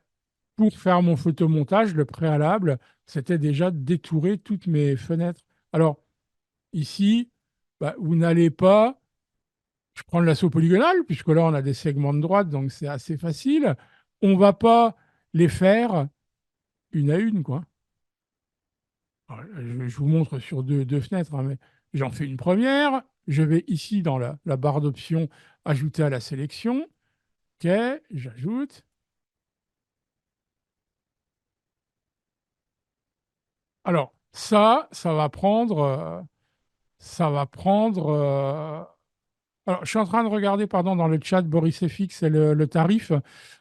Speaker 1: pour faire mon photomontage, le préalable, c'était déjà de détourer toutes mes fenêtres. Alors, ici, bah, vous n'allez pas, je prends le lasso polygonal, puisque là, on a des segments de droite, donc c'est assez facile. On ne va pas les faire une à une, quoi. Alors, je vous montre sur deux fenêtres, hein, mais j'en fais une première. Je vais ici dans la barre d'options ajouter à la sélection. OK, j'ajoute. Alors, ça va prendre, alors, je suis en train de regarder, pardon, dans le chat, Boris FX et le tarif.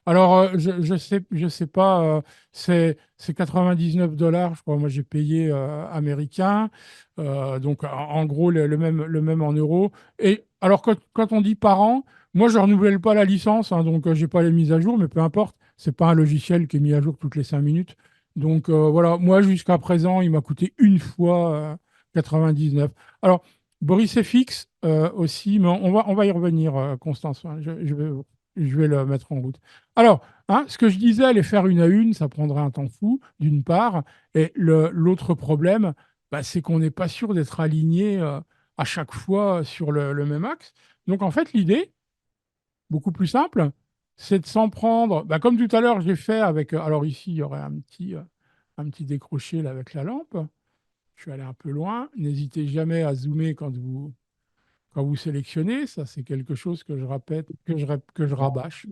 Speaker 1: Alors, je sais pas, c'est 99 $, je crois. Moi, j'ai payé américain. Donc, en gros, le même en euros. Et alors, quand on dit par an, moi, je ne renouvelle pas la licence, hein, donc je n'ai pas les mises à jour, mais peu importe. C'est pas un logiciel qui est mis à jour toutes les 5 minutes. Donc, voilà, moi, jusqu'à présent, il m'a coûté une fois 99. Alors, Boris FX aussi, mais on va y revenir, Constance, hein. Je vais le mettre en route. Alors, hein, ce que je disais, aller faire une à une, ça prendrait un temps fou, d'une part. Et l'autre problème, bah, c'est qu'on n'est pas sûr d'être aligné à chaque fois sur le même axe. Donc, en fait, l'idée, beaucoup plus simple, c'est de s'en prendre, bah, comme tout à l'heure, j'ai fait avec. Alors, ici, il y aurait un petit décroché là, avec la lampe. Je suis allé un peu loin. N'hésitez jamais à zoomer quand vous sélectionnez. Ça, c'est quelque chose que je répète, que je rabâche,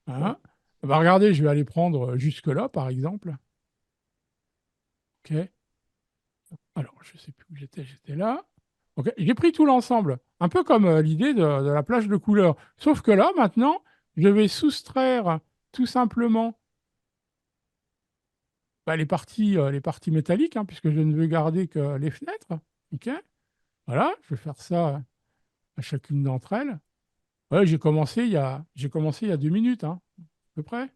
Speaker 1: hein. Bah, regardez, je vais aller prendre jusque-là, par exemple. OK. Alors, je ne sais plus où j'étais là. OK. J'ai pris tout l'ensemble, un peu comme l'idée de la plage de couleurs. Sauf que là, maintenant, je vais soustraire tout simplement bah, les parties métalliques, hein, puisque je ne veux garder que les fenêtres. OK. Voilà, je vais faire ça à chacune d'entre elles. Ouais, j'ai commencé il y a 2 minutes, hein, à peu près.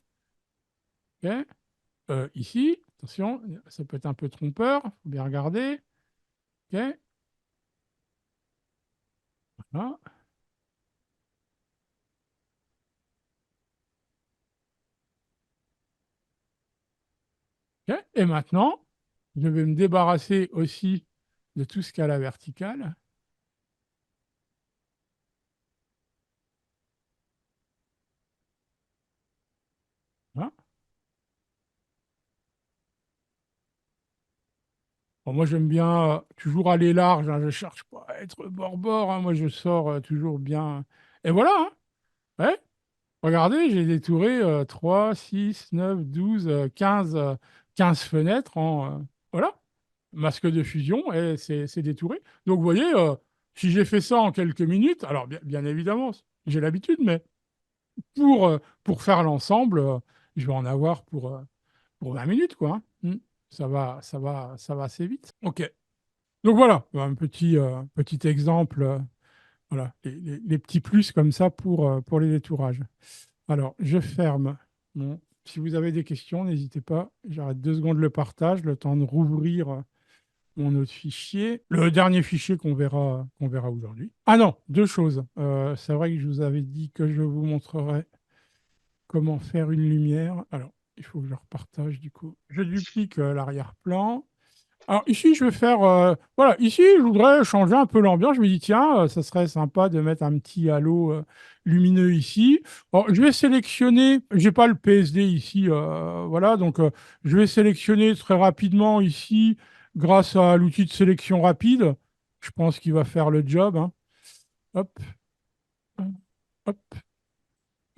Speaker 1: OK. Ici, attention, ça peut être un peu trompeur, il faut bien regarder. OK. Voilà. OK. Et maintenant, je vais me débarrasser aussi de tout ce qu'il y a à la verticale. Voilà. Bon, moi, j'aime bien toujours aller large, hein, je ne cherche pas à être bord-bord, hein, moi, je sors toujours bien. Et voilà, hein. Ouais. Regardez, j'ai détouré 3, 6, 9, 12, 15 fenêtres voilà, masque de fusion, et c'est détouré. Donc, vous voyez, si j'ai fait ça en quelques minutes, alors bien évidemment, j'ai l'habitude, mais pour faire l'ensemble, je vais en avoir pour 20 minutes, quoi, hein. Ça va assez vite. OK. Donc, voilà, un petit exemple, voilà, les petits plus comme ça pour les détourages. Alors, je ferme. Bon, si vous avez des questions, n'hésitez pas. J'arrête 2 secondes le partage, le temps de rouvrir mon autre fichier. Le dernier fichier qu'on verra aujourd'hui. Ah non, deux choses. C'est vrai que je vous avais dit que je vous montrerai comment faire une lumière. Alors, il faut que je repartage du coup. Je duplique l'arrière-plan. Alors ici, je vais faire, voilà, ici, je voudrais changer un peu l'ambiance. Je me dis, tiens, ça serait sympa de mettre un petit halo lumineux ici. Alors, je vais sélectionner, j'ai pas le PSD ici, voilà, donc je vais sélectionner très rapidement ici, grâce à l'outil de sélection rapide. Je pense qu'il va faire le job, hein. Hop, hop.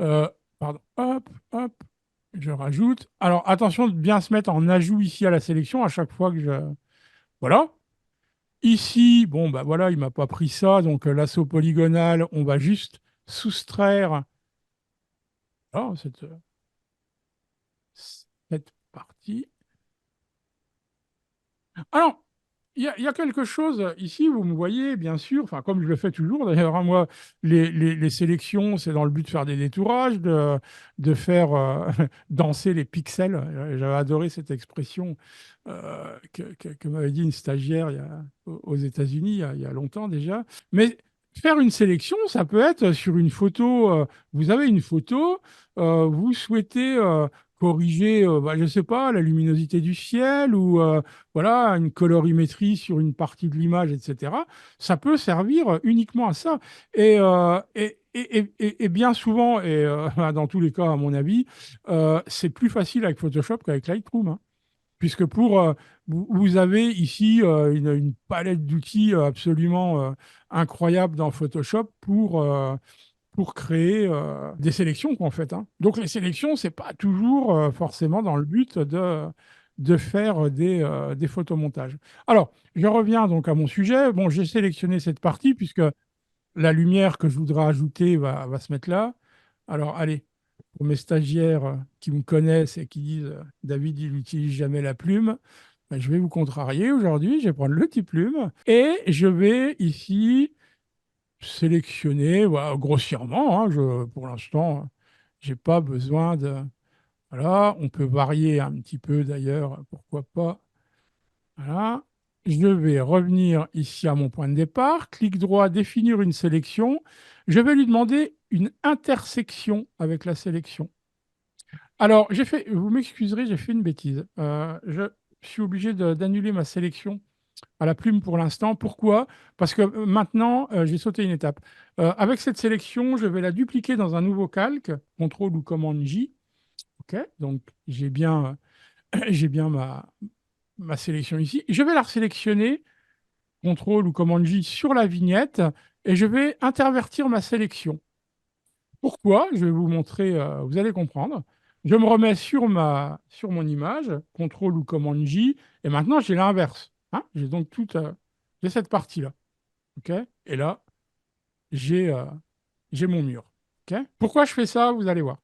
Speaker 1: Euh, Pardon, hop, hop, je rajoute. Alors, attention de bien se mettre en ajout ici à la sélection à chaque fois que je... Voilà. Ici, bon, bah voilà, il m'a pas pris ça, donc l'assaut polygonal, on va juste soustraire voilà, cette partie. Alors, il y a quelque chose ici, vous me voyez, bien sûr, enfin, comme je le fais toujours, d'ailleurs, hein, moi, les sélections, c'est dans le but de faire des détourages, de faire danser les pixels. J'avais adoré cette expression que m'avait dit une stagiaire aux États-Unis il y a longtemps déjà. Mais faire une sélection, ça peut être sur une photo, vous avez une photo, vous souhaitez corriger, bah, je ne sais pas, la luminosité du ciel ou voilà, une colorimétrie sur une partie de l'image, etc. Ça peut servir uniquement à ça. Et bien souvent, et dans tous les cas, à mon avis, c'est plus facile avec Photoshop qu'avec Lightroom, hein. Puisque vous avez ici une palette d'outils absolument incroyable dans Photoshop pour créer des sélections, quoi, en fait, hein. Donc les sélections, c'est pas toujours forcément dans le but de faire des photomontages. Alors, je reviens donc à mon sujet. Bon, j'ai sélectionné cette partie puisque la lumière que je voudrais ajouter va se mettre là. Alors, allez, pour mes stagiaires qui me connaissent et qui disent David, il n'utilise jamais la plume, ben, je vais vous contrarier aujourd'hui. Je vais prendre le petit plume et je vais ici sélectionner voilà, grossièrement, hein, pour l'instant, j'ai pas besoin de. Voilà, on peut varier un petit peu d'ailleurs, pourquoi pas. Voilà. Je vais revenir ici à mon point de départ, clic droit, définir une sélection. Je vais lui demander une intersection avec la sélection. Alors, vous m'excuserez, j'ai fait une bêtise. Je suis obligé d'annuler ma sélection à la plume pour l'instant. Pourquoi? Parce que maintenant, j'ai sauté une étape. Avec cette sélection, je vais la dupliquer dans un nouveau calque, CTRL ou commande J. OK, donc j'ai bien, j'ai bien ma sélection ici. Je vais la sélectionner, CTRL ou commande J sur la vignette, et je vais intervertir ma sélection. Pourquoi? Je vais vous montrer, vous allez comprendre. Je me remets sur mon image, CTRL ou commande J, et maintenant j'ai l'inverse, hein. J'ai donc j'ai cette partie-là. OK? Et là, j'ai j'ai mon mur. OK? Pourquoi je fais ça? Vous allez voir.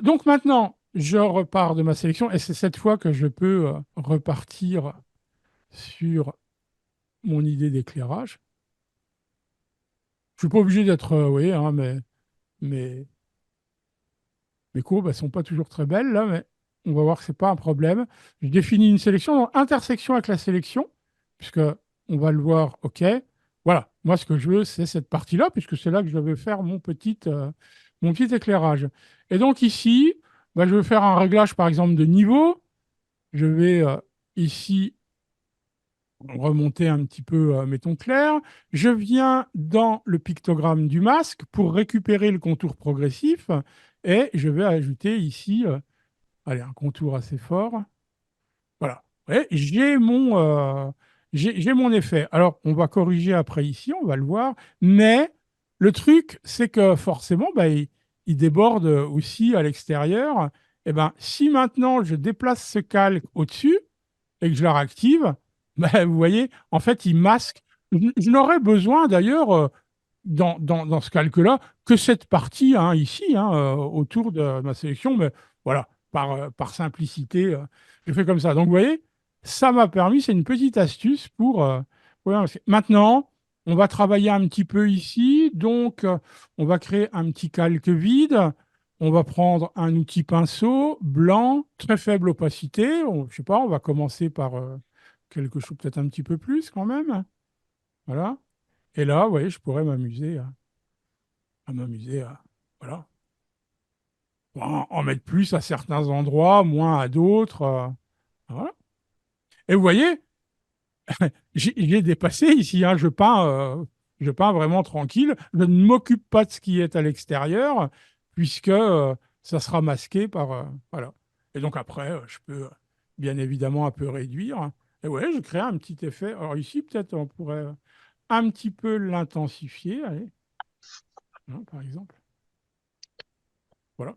Speaker 1: Donc maintenant, je repars de ma sélection, et c'est cette fois que je peux repartir sur mon idée d'éclairage. Je ne suis pas obligé d'être, oui, hein, mais mes courbes, elles ne sont pas toujours très belles, là, mais on va voir que ce n'est pas un problème. Je définis une sélection, donc intersection avec la sélection, puisque on va le voir, OK. Voilà, moi, ce que je veux, c'est cette partie-là, puisque c'est là que je vais faire mon petit éclairage. Et donc ici, bah, je vais faire un réglage, par exemple, de niveau. Je vais ici remonter un petit peu mes tons clairs. Je viens dans le pictogramme du masque pour récupérer le contour progressif et je vais ajouter ici allez, un contour assez fort. Voilà. Et j'ai mon effet. Alors, on va corriger après ici, on va le voir. Mais le truc, c'est que forcément, bah, il déborde aussi à l'extérieur. Et ben, si maintenant je déplace ce calque au-dessus, et que je la réactive, ben, vous voyez, en fait, il masque. Je n'aurais besoin d'ailleurs, dans ce calque-là, que cette partie hein, ici, hein, autour de ma sélection, mais voilà, par simplicité, je fais comme ça. Donc, vous voyez, ça m'a permis, c'est une petite astuce Maintenant, on va travailler un petit peu ici, donc on va créer un petit calque vide. On va prendre un outil pinceau blanc, très faible opacité. Je ne sais pas, on va commencer par quelque chose peut-être un petit peu plus quand même. Voilà. Et là, vous voyez, je pourrais voilà, en mettre plus à certains endroits, moins à d'autres. Voilà. Et vous voyez, j'ai dépassé ici, hein, je peins vraiment tranquille. Je ne m'occupe pas de ce qui est à l'extérieur, puisque ça sera masqué par. Voilà. Et donc après, je peux bien évidemment un peu réduire. Et ouais, je crée un petit effet. Alors ici, peut-être on pourrait un petit peu l'intensifier, allez, hein, par exemple. Voilà.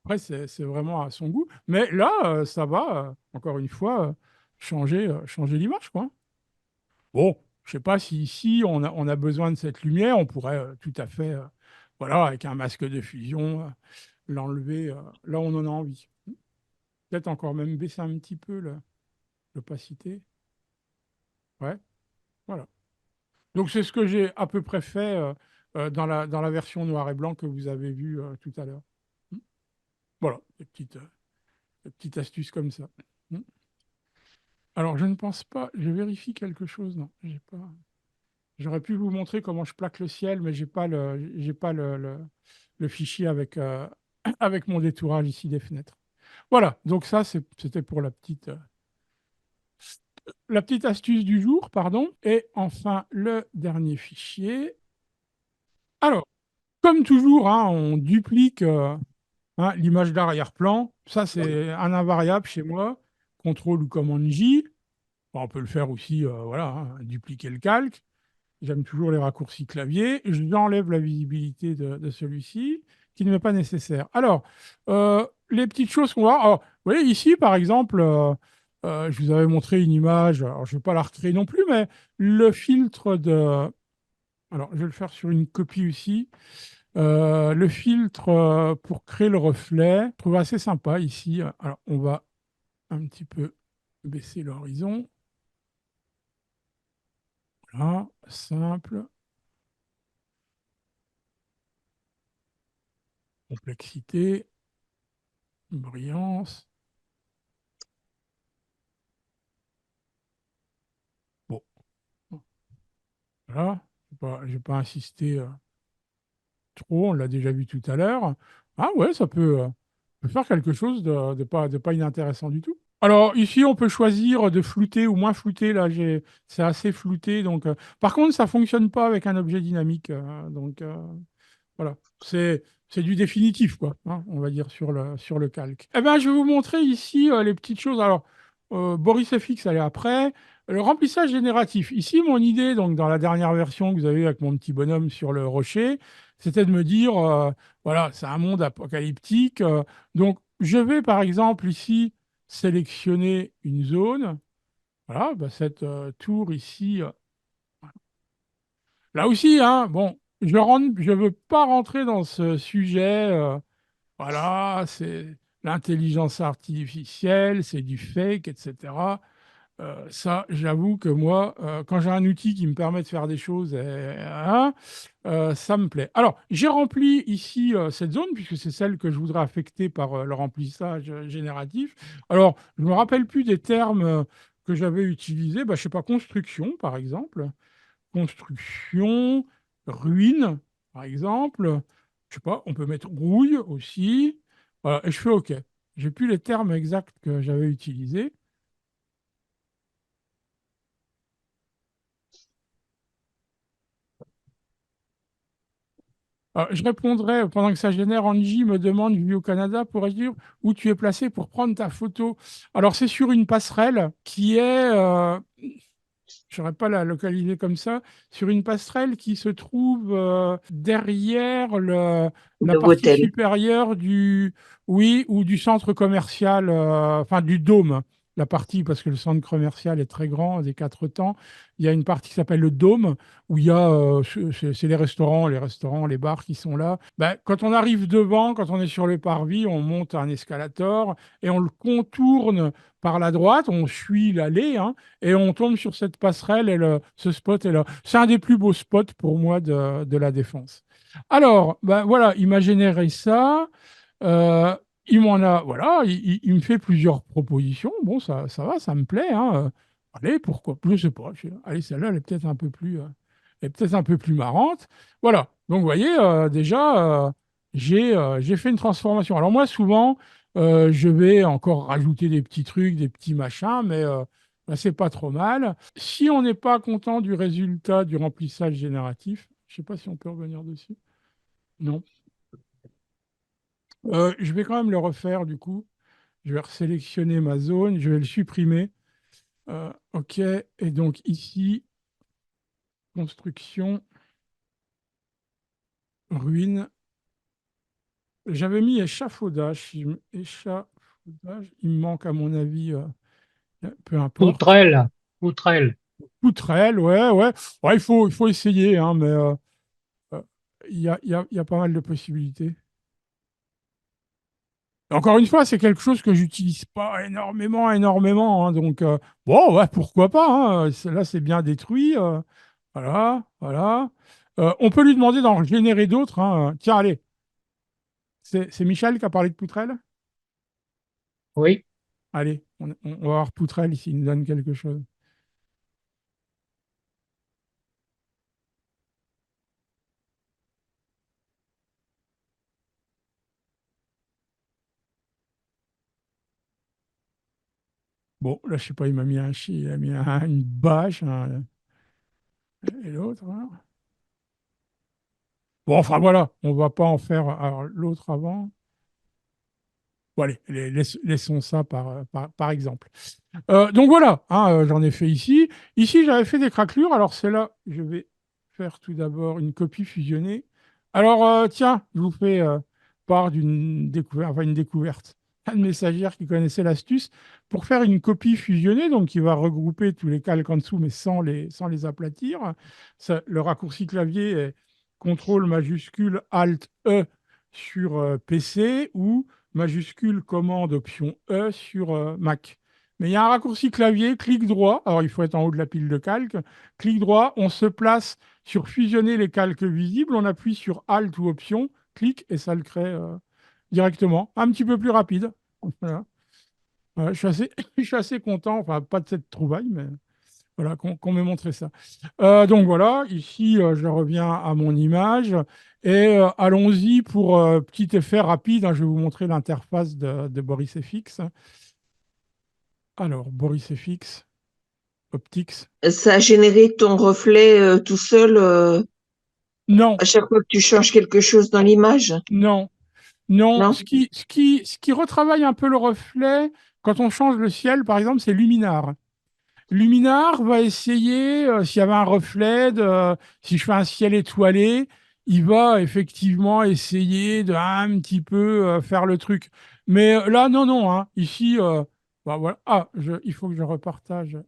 Speaker 1: Après, c'est vraiment à son goût. Mais là, ça va, encore une fois, changer l'image, quoi. Bon, je sais pas si ici, on a besoin de cette lumière, on pourrait tout à fait, voilà, avec un masque de fusion, l'enlever là où on en a envie. Peut-être encore même baisser un petit peu l'opacité. Ouais, voilà. Donc, c'est ce que j'ai à peu près fait dans la version noir et blanc que vous avez vue tout à l'heure. Voilà, des petites astuces comme ça. Alors, je ne pense pas, je vérifie quelque chose, non, j'ai pas. J'aurais pu vous montrer comment je plaque le ciel, mais j'ai pas le fichier avec, avec mon détourage ici des fenêtres. Voilà, donc ça, c'était pour la petite astuce du jour, pardon. Et enfin, le dernier fichier. Alors, comme toujours, hein, on duplique hein, l'image d'arrière-plan. Ça, c'est un invariable chez moi. CTRL ou commande J. Bon, on peut le faire aussi, voilà, hein, dupliquer le calque. J'aime toujours les raccourcis clavier. J'enlève la visibilité de celui-ci, qui ne m'est pas nécessaire. Alors, les petites choses qu'on va... Alors, vous voyez, ici, par exemple, je vous avais montré une image. Alors, je ne vais pas la recréer non plus, mais le filtre de... Alors, je vais le faire sur une copie aussi. Le filtre pour créer le reflet, je trouve assez sympa ici. Alors, on va un petit peu baisser l'horizon. Voilà, simple. Complexité, brillance. Bon, voilà. Je vais pas insister trop, on l'a déjà vu tout à l'heure. Ah ouais, ça peut faire quelque chose de pas inintéressant du tout. Alors ici, on peut choisir de flouter ou moins flouter. Là, c'est assez flouté. Donc, par contre, ça fonctionne pas avec un objet dynamique. Donc, voilà, c'est du définitif, quoi, hein, on va dire, sur le calque. Eh ben, je vais vous montrer ici les petites choses. Alors, Boris FX, elle est après. Le remplissage génératif. Ici, mon idée, donc dans la dernière version que vous avez avec mon petit bonhomme sur le rocher, c'était de me dire, voilà, c'est un monde apocalyptique. Donc, je vais, par exemple, ici, sélectionner une zone. Voilà, bah, cette tour ici, là aussi, hein, bon, je veux pas rentrer dans ce sujet. Voilà, c'est l'intelligence artificielle, c'est du fake, etc. Ça, j'avoue que moi, quand j'ai un outil qui me permet de faire des choses, hein, ça me plaît. Alors, j'ai rempli ici cette zone, puisque c'est celle que je voudrais affecter par le remplissage génératif. Alors, je ne me rappelle plus des termes que j'avais utilisés. Bah, je ne sais pas, construction, par exemple. Construction, ruine, par exemple. Je sais pas, on peut mettre rouille aussi. Voilà, et je fais OK. J'ai plus les termes exacts que j'avais utilisés. Je répondrai pendant que ça génère. Angie me demande, je vis au Canada, pourrais-je dire où tu es placé pour prendre ta photo? Alors, c'est sur une passerelle qui est, je n'aurais pas la localiser comme ça, sur une passerelle qui se trouve derrière la
Speaker 3: Le
Speaker 1: partie
Speaker 3: hôtel.
Speaker 1: supérieure oui, ou du centre commercial, enfin du dôme, la partie, parce que le centre commercial est très grand, des quatre temps. Il y a une partie qui s'appelle le dôme, où il y a, c'est les restaurants, les bars qui sont là. Ben, quand on arrive devant, quand on est sur le parvis, on monte un escalator et on le contourne par la droite, on suit l'allée, hein, et on tombe sur cette passerelle et ce spot est là. C'est un des plus beaux spots pour moi de la Défense. Alors, ben voilà, il m'a généré ça. Euh, il m'en a, voilà, il me fait plusieurs propositions. Bon, ça va, ça me plaît, hein. Allez, pourquoi? Je sais pas. Allez, celle-là, elle est peut-être un peu plus, marrante. Voilà. Donc, vous voyez, déjà, j'ai fait une transformation. Alors moi, souvent, je vais encore rajouter des petits trucs, des petits machins, mais ben, c'est pas trop mal. Si on n'est pas content du résultat du remplissage génératif, je sais pas si on peut revenir dessus. Non. Je vais quand même le refaire du coup. Je vais resélectionner ma zone, je vais le supprimer. OK. Et donc ici, construction, ruine. J'avais mis échafaudage. Échafaudage, il me manque à mon avis, peu importe.
Speaker 2: Poutrelle, poutrelle.
Speaker 1: Poutrelle, ouais, ouais. Ouais, il faut essayer, hein, mais euh, il y a pas mal de possibilités. Encore une fois, c'est quelque chose que j'utilise pas énormément, énormément, hein, donc, bon, ouais, pourquoi pas, hein, là, c'est bien détruit. Voilà, voilà. On peut lui demander d'en générer d'autres, hein. Tiens, allez, c'est Michel qui a parlé de poutrelle.
Speaker 2: Oui.
Speaker 1: Allez, on va voir poutrelle s'il nous donne quelque chose. Bon, là, je sais pas, il m'a mis un chi, il a mis une bâche, hein, et l'autre, hein. Bon, enfin voilà, on va pas en faire alors, l'autre avant. Bon, allez, laissons ça par exemple. Donc voilà, hein, j'en ai fait ici. Ici, j'avais fait des craquelures. Alors, celle-là, je vais faire tout d'abord une copie fusionnée. Alors, tiens, je vous fais part d'une découverte, enfin une découverte. Un de mes stagiaires qui connaissait l'astuce pour faire une copie fusionnée, donc qui va regrouper tous les calques en dessous, mais sans les aplatir. Le raccourci clavier est CTRL majuscule Alt E sur PC ou majuscule commande option E sur Mac. Mais il y a un raccourci clavier, clic droit, alors il faut être en haut de la pile de calques, clic droit, on se place sur fusionner les calques visibles, on appuie sur Alt ou Option, clic, et ça le crée directement, un petit peu plus rapide. Voilà. Je suis assez, je suis assez content, enfin pas de cette trouvaille, mais voilà, qu'on m'ait montré ça. Donc voilà, ici je reviens à mon image, et allons-y pour petit effet rapide, hein, je vais vous montrer l'interface de BorisFX. Alors, BorisFX. Optics.
Speaker 5: Ça a généré ton reflet tout seul
Speaker 1: Non,
Speaker 5: à chaque fois que tu changes quelque chose dans l'image,
Speaker 1: non, non.
Speaker 5: non?
Speaker 1: Ce qui retravaille un peu le reflet, quand on change le ciel, par exemple, c'est Luminar. Luminar va essayer, s'il y avait un reflet, si je fais un ciel étoilé, il va effectivement essayer de un petit peu faire le truc. Mais là, non, non, hein. Ici, bah, voilà. Ah, il faut que je repartage,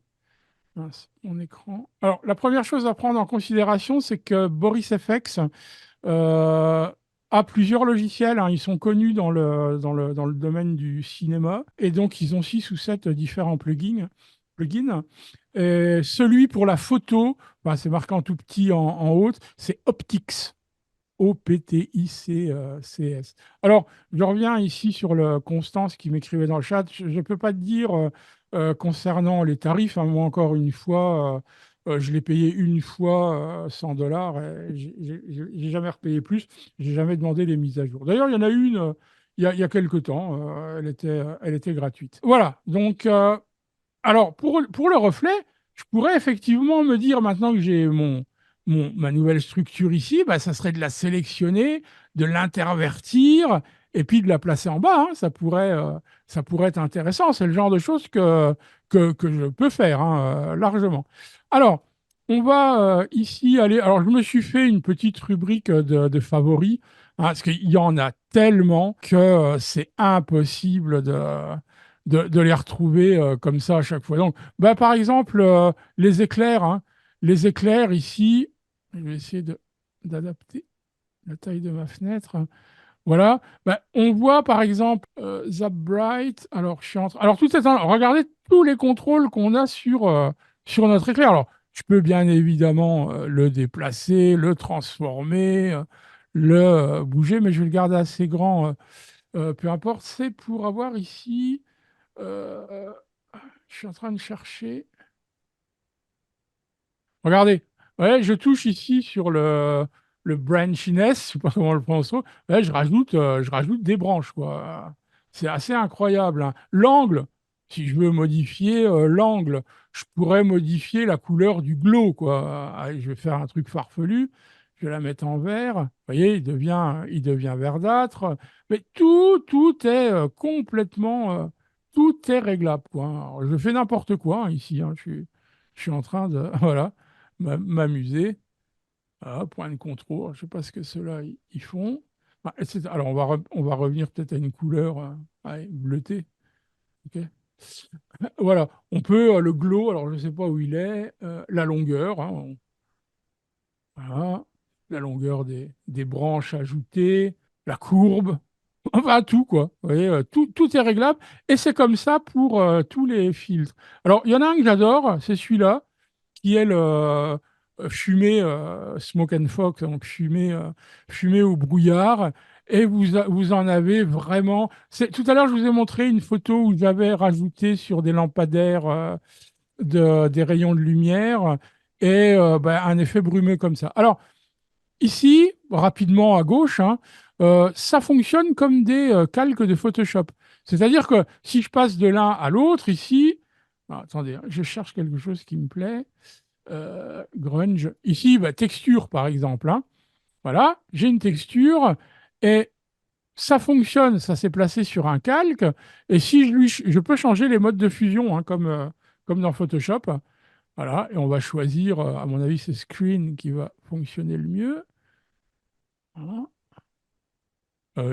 Speaker 1: mince, mon écran. Alors, la première chose à prendre en considération, c'est que BorisFX euh, a plusieurs logiciels, hein. Ils sont connus dans le domaine du cinéma. Et donc, ils ont 6 ou 7 différents plugins. Et celui pour la photo, bah, c'est marqué en tout petit en haut, c'est Optics. Optics. Alors, je reviens ici sur le Constance qui m'écrivait dans le chat. Je ne peux pas te dire concernant les tarifs, hein, moi encore une fois, je l'ai payé une fois 100 dollars. J'ai jamais repayé plus. J'ai jamais demandé les mises à jour. D'ailleurs, il y en a une il y a quelques temps. Elle était gratuite. Voilà. Donc, alors, pour le reflet, je pourrais effectivement me dire, maintenant que j'ai ma nouvelle structure ici, bah, ça serait de la sélectionner, de l'intervertir et puis de la placer en bas, hein. Ça pourrait être intéressant. C'est le genre de choses que je peux faire, hein, largement. Alors, on va ici aller. Alors, je me suis fait une petite rubrique de favoris, hein, parce qu'il y en a tellement que c'est impossible de les retrouver comme ça à chaque fois. Donc, bah, par exemple, les éclairs, hein. Les éclairs ici, je vais essayer d'adapter la taille de ma fenêtre. Voilà. Bah, on voit par exemple Zap Bright. Alors, alors tout est regardez tous les contrôles qu'on a sur notre éclair. Alors, je peux bien évidemment le déplacer, le transformer, le bouger, mais je vais le garder assez grand. Peu importe. C'est pour avoir ici. euh, je suis en train de chercher. Regardez, ouais, je touche ici sur le branchiness, je ne sais pas comment on le prononce. Ouais, je rajoute des branches, quoi. C'est assez incroyable, hein. L'angle, si je veux modifier l'angle, je pourrais modifier la couleur du glow, quoi. Allez, je vais faire un truc farfelu. Je vais la mettre en vert. Vous voyez, il devient verdâtre. Mais tout est complètement, tout est réglable, quoi. Alors, je fais n'importe quoi, hein, ici, hein. Je suis en train de, voilà, m'amuser. Voilà, point de contrôle. Je ne sais pas ce que ceux-là ils font. Alors, on va revenir peut-être à une couleur allez, bleutée. Ok. Voilà, on peut le glow, alors je ne sais pas où il est, la longueur, hein, voilà, la longueur des branches ajoutées, la courbe, enfin tout quoi. Vous voyez, tout est réglable et c'est comme ça pour tous les filtres. Alors, il y en a un que j'adore, c'est celui-là, qui est le fumée smoke and fog, donc fumée au brouillard. Et vous en avez vraiment. Tout à l'heure, je vous ai montré une photo où j'avais rajouté sur des lampadaires des rayons de lumière et un effet brumeux comme ça. Alors, ici, rapidement à gauche, hein, ça fonctionne comme des calques de Photoshop. C'est-à-dire que si je passe de l'un à l'autre, ici, attendez, hein, je cherche quelque chose qui me plaît. Grunge. Ici, texture, par exemple. Hein. Voilà, j'ai une texture et ça fonctionne, ça s'est placé sur un calque. Et si je peux changer les modes de fusion, hein, comme dans Photoshop. Voilà, et on va choisir, à mon avis, c'est Screen qui va fonctionner le mieux. Voilà.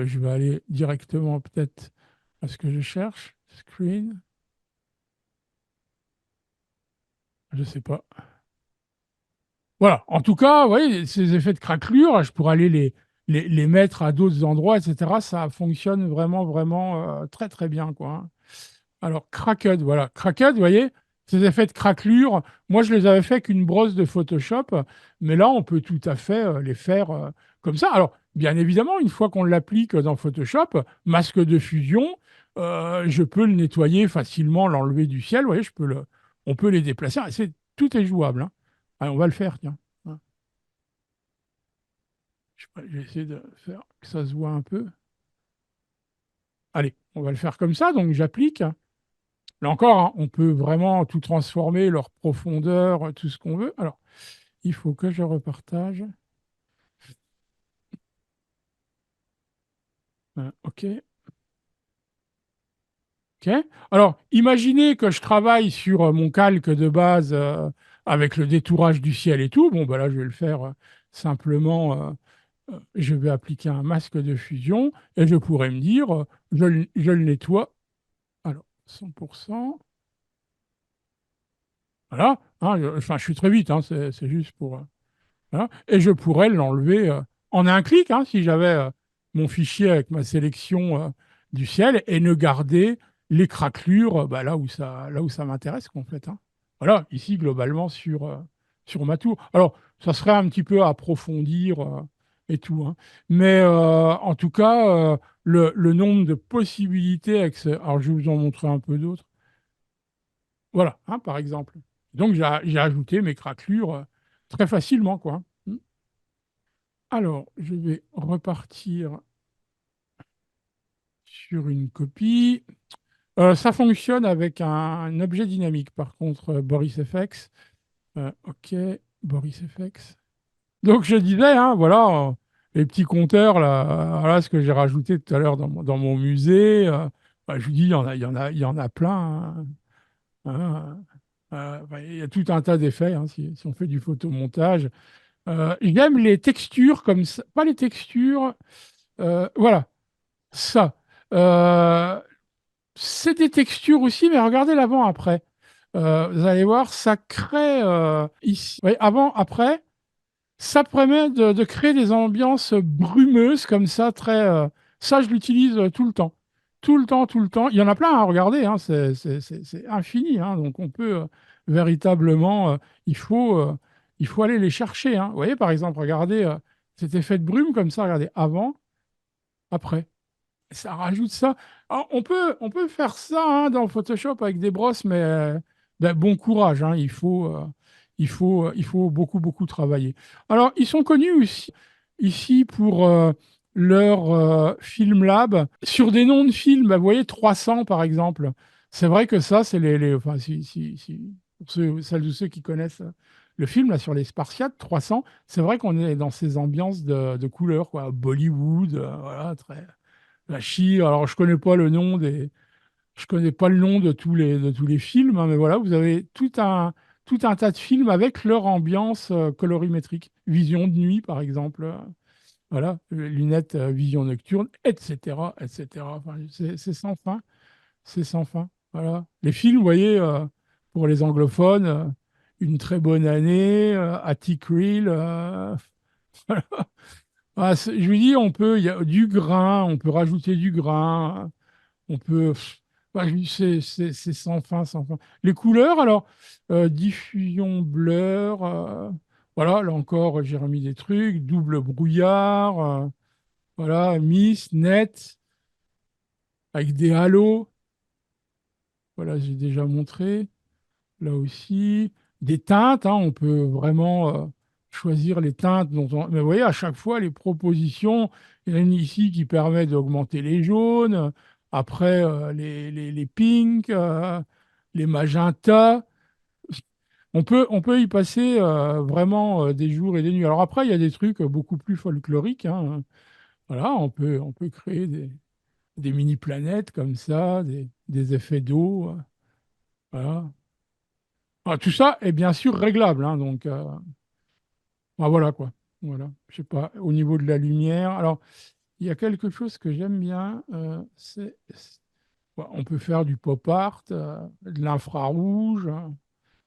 Speaker 1: Je vais aller directement peut-être à ce que je cherche. Screen. Je ne sais pas. Voilà, en tout cas, vous voyez, ces effets de craquelure, je pourrais aller les mettre à d'autres endroits, etc. Ça fonctionne vraiment, vraiment très, très bien, quoi. Hein. Alors, Cracked, voilà. Cracked, vous voyez, ces effets de craquelure, moi, je les avais fait qu'une brosse de Photoshop, mais là, on peut tout à fait les faire comme ça. Alors, bien évidemment, une fois qu'on l'applique dans Photoshop, masque de fusion, je peux le nettoyer facilement, l'enlever du ciel, vous voyez, on peut les déplacer. Tout est jouable. Hein. Allez, on va le faire, tiens. Hein. Je vais essayer de faire que ça se voit un peu. Allez, on va le faire comme ça. Donc, j'applique. Là encore, hein, on peut vraiment tout transformer, leur profondeur, tout ce qu'on veut. Alors, il faut que je repartage. OK. OK. Alors, imaginez que je travaille sur mon calque de base avec le détourage du ciel et tout. Bon, ben là, je vais le faire simplement. Je vais appliquer un masque de fusion et je pourrais me dire, je le nettoie. Alors, 100%. Voilà. Hein, je suis très vite, hein, c'est juste pour. Voilà. Et je pourrais l'enlever en un clic, hein, si j'avais mon fichier avec ma sélection du ciel et ne garder les craquelures là où ça m'intéresse, en fait. Hein. Voilà, ici, globalement, sur ma tour. Alors, ça serait un petit peu à approfondir et tout. Hein. Mais en tout cas, le nombre de possibilités avec alors, je vais vous en montrer un peu d'autres. Voilà, hein, par exemple. Donc, j'ai ajouté mes craquelures très facilement, quoi. Alors, je vais repartir sur une copie. Ça fonctionne avec un objet dynamique, par contre, BorisFX. OK, BorisFX. Donc, je disais, hein, voilà, les petits compteurs, là, voilà ce que j'ai rajouté tout à l'heure dans mon musée. Je vous dis, il y en a plein. Hein, hein. Il y a tout un tas d'effets hein, si on fait du photomontage. J'aime les textures comme ça, pas les textures. Voilà, ça. Euh, c'est des textures aussi, mais regardez l'avant-après. Vous allez voir, ça crée ici. Oui, avant, après, ça permet de créer des ambiances brumeuses comme ça, très. Ça, je l'utilise tout le temps. Tout le temps, tout le temps. Il y en a plein à regarder, hein, c'est infini. Hein, donc, on peut véritablement. Il faut aller les chercher. Hein. Vous voyez, par exemple, regardez cet effet de brume comme ça, regardez, avant, après. Ça rajoute ça. Alors, on peut faire ça hein, dans Photoshop avec des brosses, mais bon courage. Hein, il faut beaucoup, beaucoup travailler. Alors, ils sont connus aussi, ici pour leur Film Lab. Sur des noms de films, vous voyez, 300 par exemple. C'est vrai que ça, c'est enfin, pour celles ou ceux qui connaissent le film, là, sur les Spartiates, 300, c'est vrai qu'on est dans ces ambiances de couleurs, quoi. Bollywood, voilà, très la Chine, alors je connais pas le nom de tous les films, hein, mais voilà, vous avez tout un tas de films avec leur ambiance colorimétrique. Vision de nuit, par exemple. voilà, lunettes vision nocturne, etc., etc. Enfin, c'est sans fin, c'est sans fin. Voilà. Les films, vous voyez, pour les anglophones, une très bonne année, Attic Reel, voilà. Ah, je lui dis, il y a du grain, on peut rajouter du grain, on peut. Ouais, je lui dis, c'est sans fin, sans fin. Les couleurs, alors, diffusion, blur, voilà, là encore, j'ai remis des trucs, double brouillard, voilà, mist, net, avec des halos, voilà, j'ai déjà montré. Là aussi, des teintes, hein, on peut vraiment choisir les teintes. Mais vous voyez, à chaque fois, les propositions, il y en a une ici qui permet d'augmenter les jaunes, après les pinks, les magentas. On peut y passer vraiment des jours et des nuits. Alors après, il y a des trucs beaucoup plus folkloriques, hein. Voilà, on peut créer des mini-planètes comme ça, des effets d'eau. Voilà. Ah, tout ça est bien sûr réglable, hein, donc voilà quoi. Voilà. Je sais pas, au niveau de la lumière. Alors, il y a quelque chose que j'aime bien, on peut faire du pop art, de l'infrarouge, hein,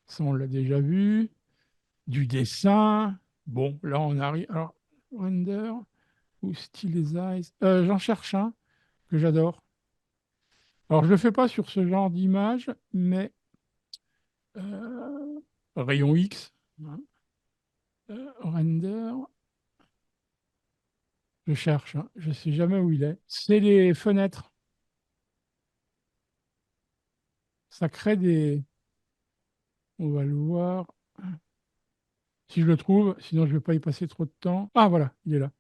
Speaker 1: ça on l'a déjà vu, du dessin. Bon, là on arrive. Alors, render ou stylize. J'en cherche un que j'adore. Alors, je ne le fais pas sur ce genre d'image, mais rayon X, hein, render. Je cherche, hein. Je ne sais jamais où il est. C'est les fenêtres. Ça crée des. On va le voir. Si je le trouve, sinon je ne vais pas y passer trop de temps. Ah voilà, il est là.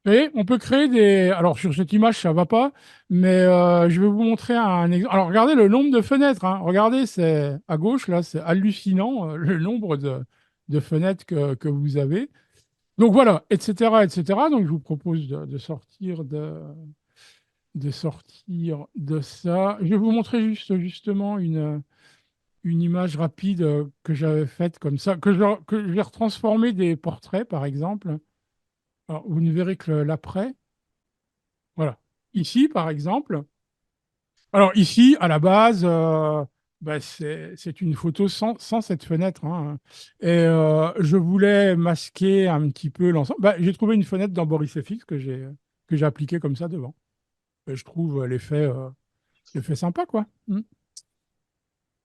Speaker 1: Et on peut créer des. Alors sur cette image, ça ne va pas, mais je vais vous montrer un exemple. Alors regardez le nombre de fenêtres, hein. Regardez, c'est à gauche, là, c'est hallucinant le nombre de fenêtres que vous avez. Donc voilà, etc., etc. Donc je vous propose de sortir de ça. Je vais vous montrer justement une image rapide que j'avais faite comme ça, que j'ai retransformé des portraits, par exemple. Alors, vous ne verrez que l'après. Voilà. Ici, par exemple. Alors, ici, à la base, bah, c'est une photo sans cette fenêtre, hein. Et je voulais masquer un petit peu l'ensemble. Bah, j'ai trouvé une fenêtre dans Boris FX que j'ai appliqué comme ça devant. Et je trouve l'effet sympa, quoi.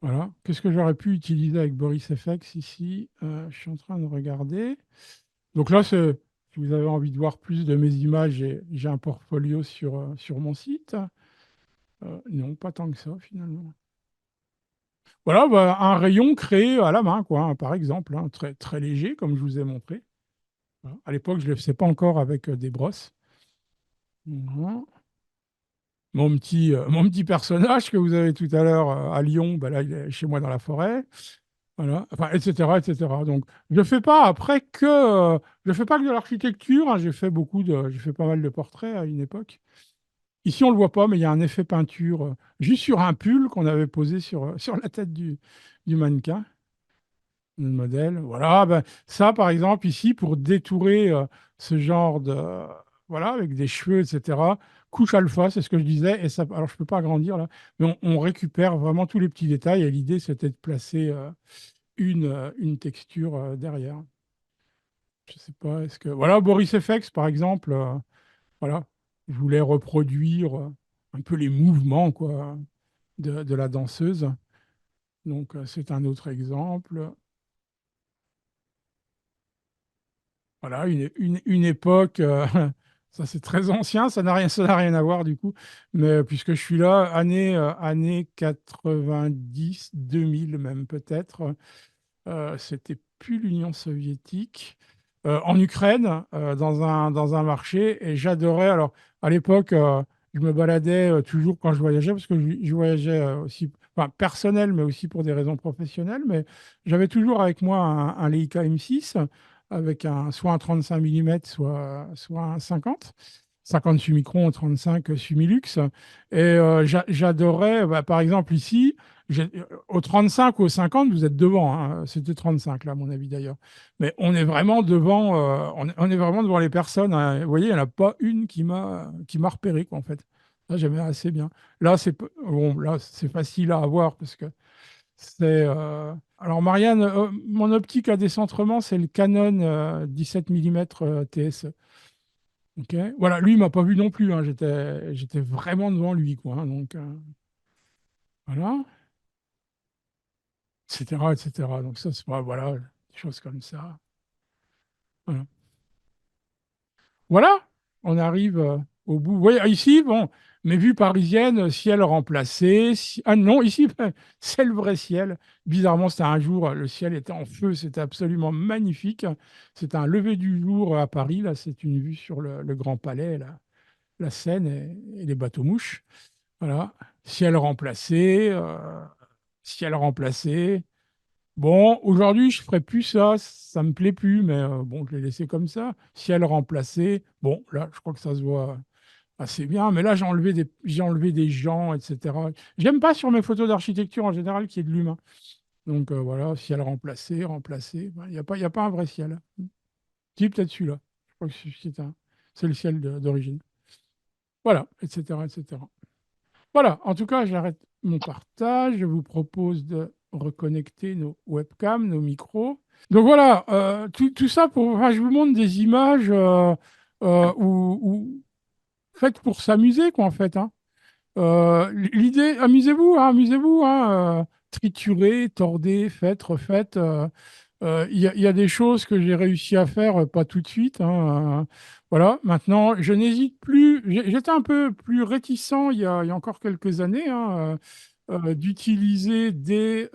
Speaker 1: Voilà. Qu'est-ce que j'aurais pu utiliser avec Boris FX ici? Je suis en train de regarder. Donc là, si vous avez envie de voir plus de mes images, j'ai un portfolio sur mon site. Non, pas tant que ça, finalement. Voilà, bah, un rayon créé à la main, quoi, hein, par exemple, hein, très, très léger, comme je vous ai montré. Voilà. À l'époque, je ne le faisais pas encore avec des brosses. Voilà. Mon petit personnage que vous avez tout à l'heure à Lyon, bah là, il est chez moi dans la forêt. Voilà, enfin, etc., etc. Donc, je fais pas après je fais pas que de l'architecture, hein. J'ai fait pas mal de portraits à une époque. Ici, on le voit pas, mais il y a un effet peinture juste sur un pull qu'on avait posé sur la tête du mannequin, le modèle. Voilà, ben, ça, par exemple, ici, pour détourer ce genre voilà, avec des cheveux, etc. Couche alpha, c'est ce que je disais. Et ça, alors, je peux pas agrandir là, mais on récupère vraiment tous les petits détails. Et l'idée, c'était de placer une texture derrière. Je sais pas, est-ce que. Voilà, Boris FX, par exemple, voilà, je voulais reproduire un peu les mouvements, quoi, de la danseuse. Donc, c'est un autre exemple. Voilà, une époque, ça c'est très ancien, ça n'a rien à voir du coup, mais puisque je suis là, année 90, 2000 même peut-être. C'était plus l'Union soviétique, en Ukraine, dans un marché, et j'adorais. Alors, à l'époque, je me baladais toujours quand je voyageais, parce que je voyageais aussi, enfin, personnel, mais aussi pour des raisons professionnelles, mais j'avais toujours avec moi un Leica M6, avec soit un 35 mm, soit un 58 microns, 35 Sumilux. Et j'adorais, bah, par exemple ici, Au 35 ou au 50, vous êtes devant, hein. C'était 35, là, à mon avis, d'ailleurs. Mais on est vraiment devant, on est vraiment devant les personnes, hein. Vous voyez, il n'y en a pas une qui m'a repéré, quoi, en fait. Là, j'aimais assez bien. Bon, là, c'est facile à avoir parce que Alors, Marianne, mon optique à décentrement, c'est le Canon 17 mm TSE. Ok. Voilà, lui, il m'a pas vu non plus, hein. J'étais vraiment devant lui, quoi, hein. Donc, voilà, etc., etc. Donc, ça, voilà, des choses comme ça. Voilà. Voilà, on arrive au bout. Vous voyez, ici, bon, mes vues parisiennes, ciel remplacé. Ah non, ici, c'est le vrai ciel. Bizarrement, c'était un jour, le ciel était en feu, c'était absolument magnifique. C'était un lever du jour à Paris. Là, c'est une vue sur le Grand Palais, la Seine et les bateaux-mouches. Voilà, ciel remplacé, ciel remplacé. Bon, aujourd'hui, je ferai plus ça, ça me plaît plus, mais bon, je l'ai laissé comme ça. Ciel remplacé, bon, là, je crois que ça se voit assez bien, mais là, j'ai enlevé des gens, etc. J'aime pas sur mes photos d'architecture en général qu'il y ait de l'humain. Donc voilà, ciel remplacé, remplacé. Il y a pas un vrai ciel. Si, peut-être celui-là. Je crois que c'est le ciel d'origine. Voilà, etc., etc. Voilà, en tout cas, j'arrête mon partage. Je vous propose de reconnecter nos webcams, nos micros. Donc voilà, tout ça enfin, je vous montre des images faites pour s'amuser, quoi, en fait, hein. L'idée, amusez-vous, hein, triturez, tordez, faites, refaites. Il y a des choses que j'ai réussi à faire, pas tout de suite, hein. Voilà, maintenant, je n'hésite plus. J'étais un peu plus réticent il y a encore quelques années, hein, d'utiliser des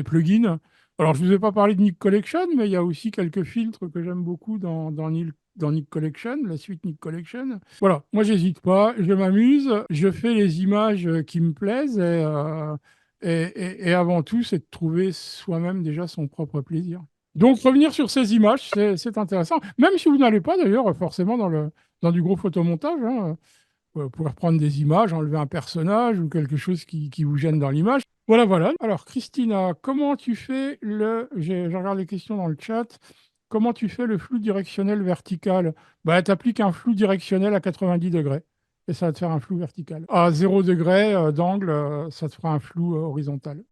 Speaker 1: plugins. Alors, je ne vous ai pas parlé de Nik Collection, mais il y a aussi quelques filtres que j'aime beaucoup dans Nik Collection, la suite Nik Collection. Voilà, moi, j'hésite pas, je m'amuse, je fais les images qui me plaisent et avant tout, c'est de trouver soi-même déjà son propre plaisir. Donc, revenir sur ces images, c'est intéressant. Même si vous n'allez pas d'ailleurs forcément dans du gros photomontage, hein, pour reprendre des images, enlever un personnage ou quelque chose qui vous gêne dans l'image. Voilà, voilà. Alors, Christina, comment tu fais je regarde les questions dans le chat. Comment tu fais le flou directionnel vertical? Bah, tu appliques un flou directionnel à 90 degrés et ça va te faire un flou vertical. À 0 degré d'angle, ça te fera un flou horizontal.